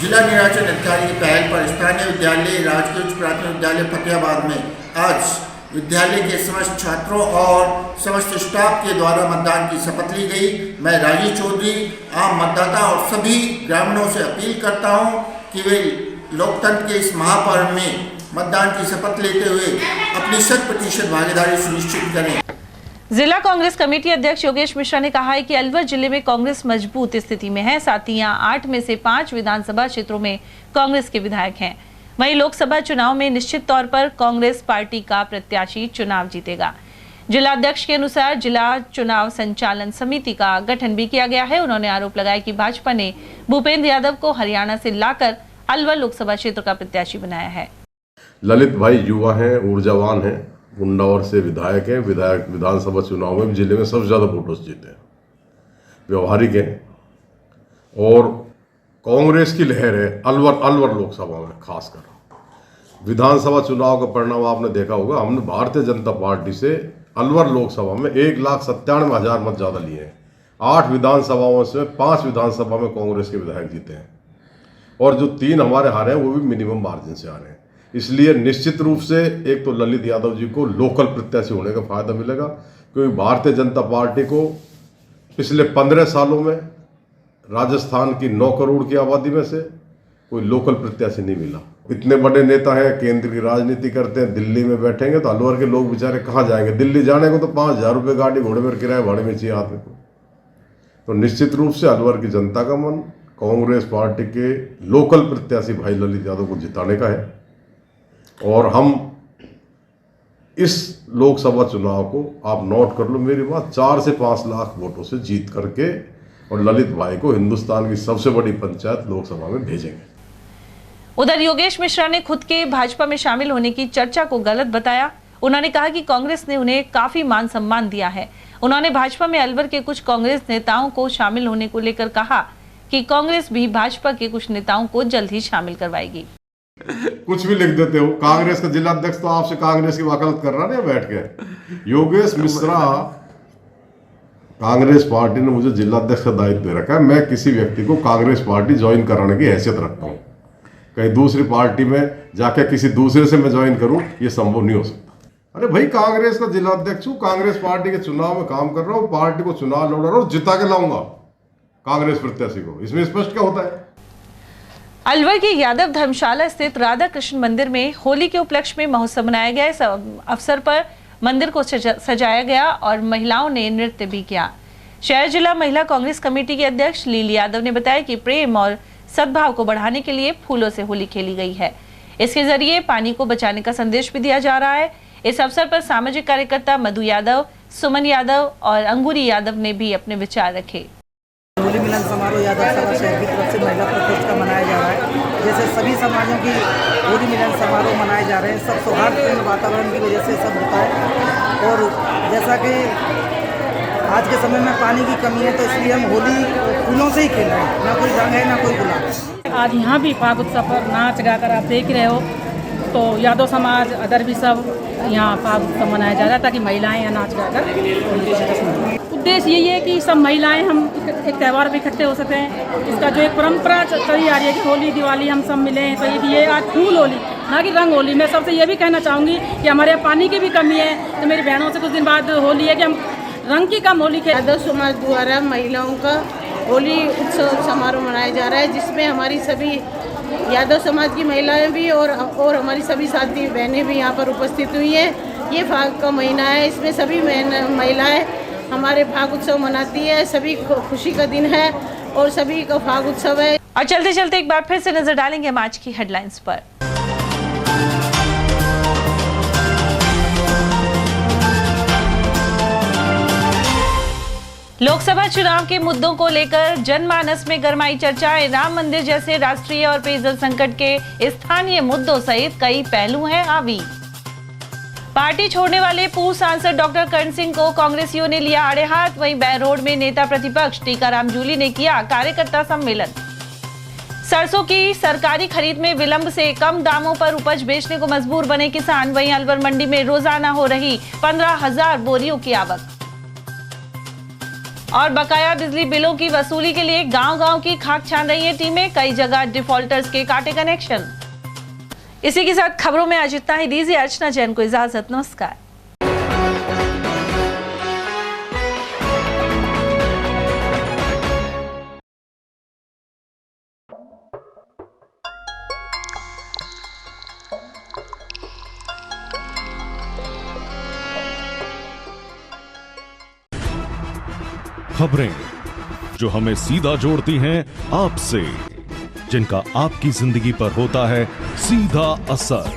जिला निर्वाचन अधिकारी की पहल पर स्थानीय विद्यालय राजकीय उच्च प्राथमिक विद्यालय फतेहाबाद में आज विद्यालय के समस्त छात्रों और समस्त स्टाफ के द्वारा मतदान की शपथ ली गई। मैं राजीव चौधरी आम मतदाता और सभी ग्रामीणों से अपील करता हूं कि वे लोकतंत्र के इस महापर्व में मतदान की शपथ लेते हुए अपनी 100% भागीदारी सुनिश्चित करें। जिला कांग्रेस कमेटी अध्यक्ष योगेश मिश्रा ने कहा है कि अलवर जिले में कांग्रेस मजबूत स्थिति में है। साथ ही यहाँ 8 में से 5 विधानसभा क्षेत्रों में कांग्रेस के विधायक हैं। वहीं लोकसभा चुनाव में निश्चित तौर पर कांग्रेस पार्टी का प्रत्याशी चुनाव जीतेगा। जिला अध्यक्ष के अनुसार जिला चुनाव संचालन समिति का गठन भी किया गया है। उन्होंने आरोप लगाया कि भाजपा ने भूपेंद्र यादव को हरियाणा से लाकर अलवर लोकसभा क्षेत्र का प्रत्याशी बनाया है। ललित भाई युवा हैं, ऊर्जावान हैं, गुंडावर से विधायक हैं। विधानसभा चुनाव में जिले में सबसे ज़्यादा वोटों से जीते हैं, व्यवहारिक हैं और कांग्रेस की लहर है अलवर लोकसभा में। खासकर विधानसभा चुनाव का परिणाम आपने देखा होगा। हमने भारतीय जनता पार्टी से अलवर लोकसभा में 1,97,000 मत ज़्यादा लिए हैं। 8 विधानसभाओं से 5 विधानसभा में कांग्रेस के विधायक जीते हैं और जो 3 हमारे हारे हैं वो भी मिनिमम मार्जिन से हारे हैं। इसलिए निश्चित रूप से एक तो ललित यादव जी को लोकल प्रत्याशी होने का फायदा मिलेगा, क्योंकि भारतीय जनता पार्टी को पिछले 15 सालों में राजस्थान की 9 करोड़ की आबादी में से कोई लोकल प्रत्याशी नहीं मिला। इतने बड़े नेता हैं, केंद्र की राजनीति करते हैं, दिल्ली में बैठेंगे तो अलवर के लोग बेचारे कहाँ जाएंगे? दिल्ली जाने को तो 5,000 रुपये गाड़ी घोड़े पर किराए भाड़े में चाहिए आदमी को। तो निश्चित रूप से अलवर की जनता का मन कांग्रेस पार्टी के लोकल प्रत्याशी भाई ललित यादव को जिताने का है और हम इस लोकसभा चुनाव को आप नोट कर लो मेरी बात, 4 से 5 लाख वोटों से जीत करके और ललित भाई को हिंदुस्तान की सबसे बड़ी पंचायत लोकसभा में भेजेंगे। उधर योगेश मिश्रा ने खुद के भाजपा में शामिल होने की चर्चा को गलत बताया। उन्होंने कहा कि कांग्रेस ने उन्हें काफी मान सम्मान दिया है। उन्होंने भाजपा में अलवर के कुछ कांग्रेस नेताओं को शामिल होने को लेकर कहा कि कांग्रेस भी भाजपा के कुछ नेताओं को जल्द ही शामिल करवाएगी। कुछ भी लिख देते हो। कांग्रेस का जिला अध्यक्ष तो आपसे कांग्रेस की वकालत कर रहा है बैठ के। योगेश मिश्रा, कांग्रेस पार्टी ने मुझे जिला अध्यक्ष का दायित्व दे रखा है। मैं किसी व्यक्ति को कांग्रेस पार्टी ज्वाइन कराने की हैसियत रखता हूँ। कहीं दूसरी पार्टी में जाके किसी दूसरे से मैं ज्वाइन करूँ, ये संभव नहीं हो सकता। अरे भाई, कांग्रेस का जिला अध्यक्ष हूँ, कांग्रेस पार्टी के चुनाव में काम कर रहा हूँ, पार्टी को चुनाव लड़ रहा हूँ, जिता के लाऊंगा कांग्रेस प्रत्याशी को। इसमें स्पष्ट क्या होता है? अलवर के यादव धर्मशाला स्थित राधा कृष्ण मंदिर में होली के उपलक्ष्य में महोत्सव मनाया गया। इस अवसर पर मंदिर को सजाया गया और महिलाओं ने नृत्य भी किया। शहर जिला महिला कांग्रेस कमेटी के अध्यक्ष लील यादव ने बताया कि प्रेम और सद्भाव को बढ़ाने के लिए फूलों से होली खेली गई है। इसके जरिए पानी को बचाने का संदेश भी दिया जा रहा है। इस अवसर पर सामाजिक कार्यकर्ता मधु यादव, सुमन यादव और अंगूरी यादव ने भी अपने विचार रखे। होली मिलन समारोह यादव सभा शहर की तरफ से महिला प्रकोष्ठ का मनाया जा रहा है। जैसे सभी समाजों की होली मिलन समारोह मनाए जा रहे हैं, सब सौहार्दपूर्ण वातावरण की वजह से सब होता है। और जैसा कि आज के समय में पानी की कमी है, तो इसलिए हम होली फूलों से ही खेल रहे हैं, ना कोई रंग है ना कोई गुलाब। आज यहाँ भी फाग उत्सव पर नाच गाकर आप देख रहे हो, तो यादव समाज अदर भी सब यहाँ फाग उत्सव मनाया जा रहा है ताकि महिलाएं यहाँ नाच गाकर। उद्देश्य यही है कि सब महिलाएं हम एक त्यौहार पे इकट्ठे हो सकते हैं। इसका जो एक परंपरा चली आ रही है कि होली दिवाली हम सब मिलें, तो ये आज फूल होली ना कि रंग होली। मैं सबसे ये भी कहना चाहूँगी कि हमारे यहाँ पानी की भी कमी है, तो मेरी बहनों से कुछ दिन बाद होली है कि हम रंग की कम होली खेल। यादव समाज द्वारा महिलाओं का होली उत्सव समारोह मनाया जा रहा है, जिसमें हमारी सभी यादव समाज की महिलाएं भी और हमारी सभी साथी बहनें भी यहाँ पर उपस्थित हुई हैं। ये फाग का महीना है, इसमें सभी महिलाएं हमारे फाग उत्सव मनाती है। सभी खुशी का दिन है और सभी का फाग उत्सव है। और चलते चलते एक बार फिर से नजर डालेंगे हम आज की हेडलाइंस पर। लोकसभा चुनाव के मुद्दों को लेकर जनमानस में गरमाई चर्चाएं। राम मंदिर जैसे राष्ट्रीय और पेयजल संकट के स्थानीय मुद्दों सहित कई पहलू हैं हावी। पार्टी छोड़ने वाले पूर्व सांसद डॉक्टर करण सिंह को कांग्रेसियों ने लिया आड़े हाथ। वहीं बैरोड में नेता प्रतिपक्ष टीकाराम जूली ने किया कार्यकर्ता सम्मेलन। सरसों की सरकारी खरीद में विलंब से कम दामों पर उपज बेचने को मजबूर बने किसान। वहीं अलवर मंडी में रोजाना हो रही 15,000 बोरियों की आवक। और बकाया बिजली बिलों की वसूली के लिए गांव-गांव की खाक छान रही है टीमें। कई जगह डिफॉल्टर्स के काटे कनेक्शन। इसी के साथ खबरों में आज इतना ही। दीजिए अर्चना जैन को इजाजत। नमस्कार। खबरें जो हमें सीधा जोड़ती हैं आपसे, जिनका आपकी जिंदगी पर होता है सीधा असर।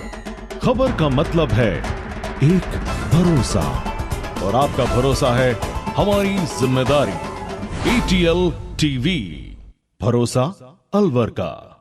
खबर का मतलब है एक भरोसा, और आपका भरोसा है हमारी जिम्मेदारी। ATL TV, भरोसा अलवर का।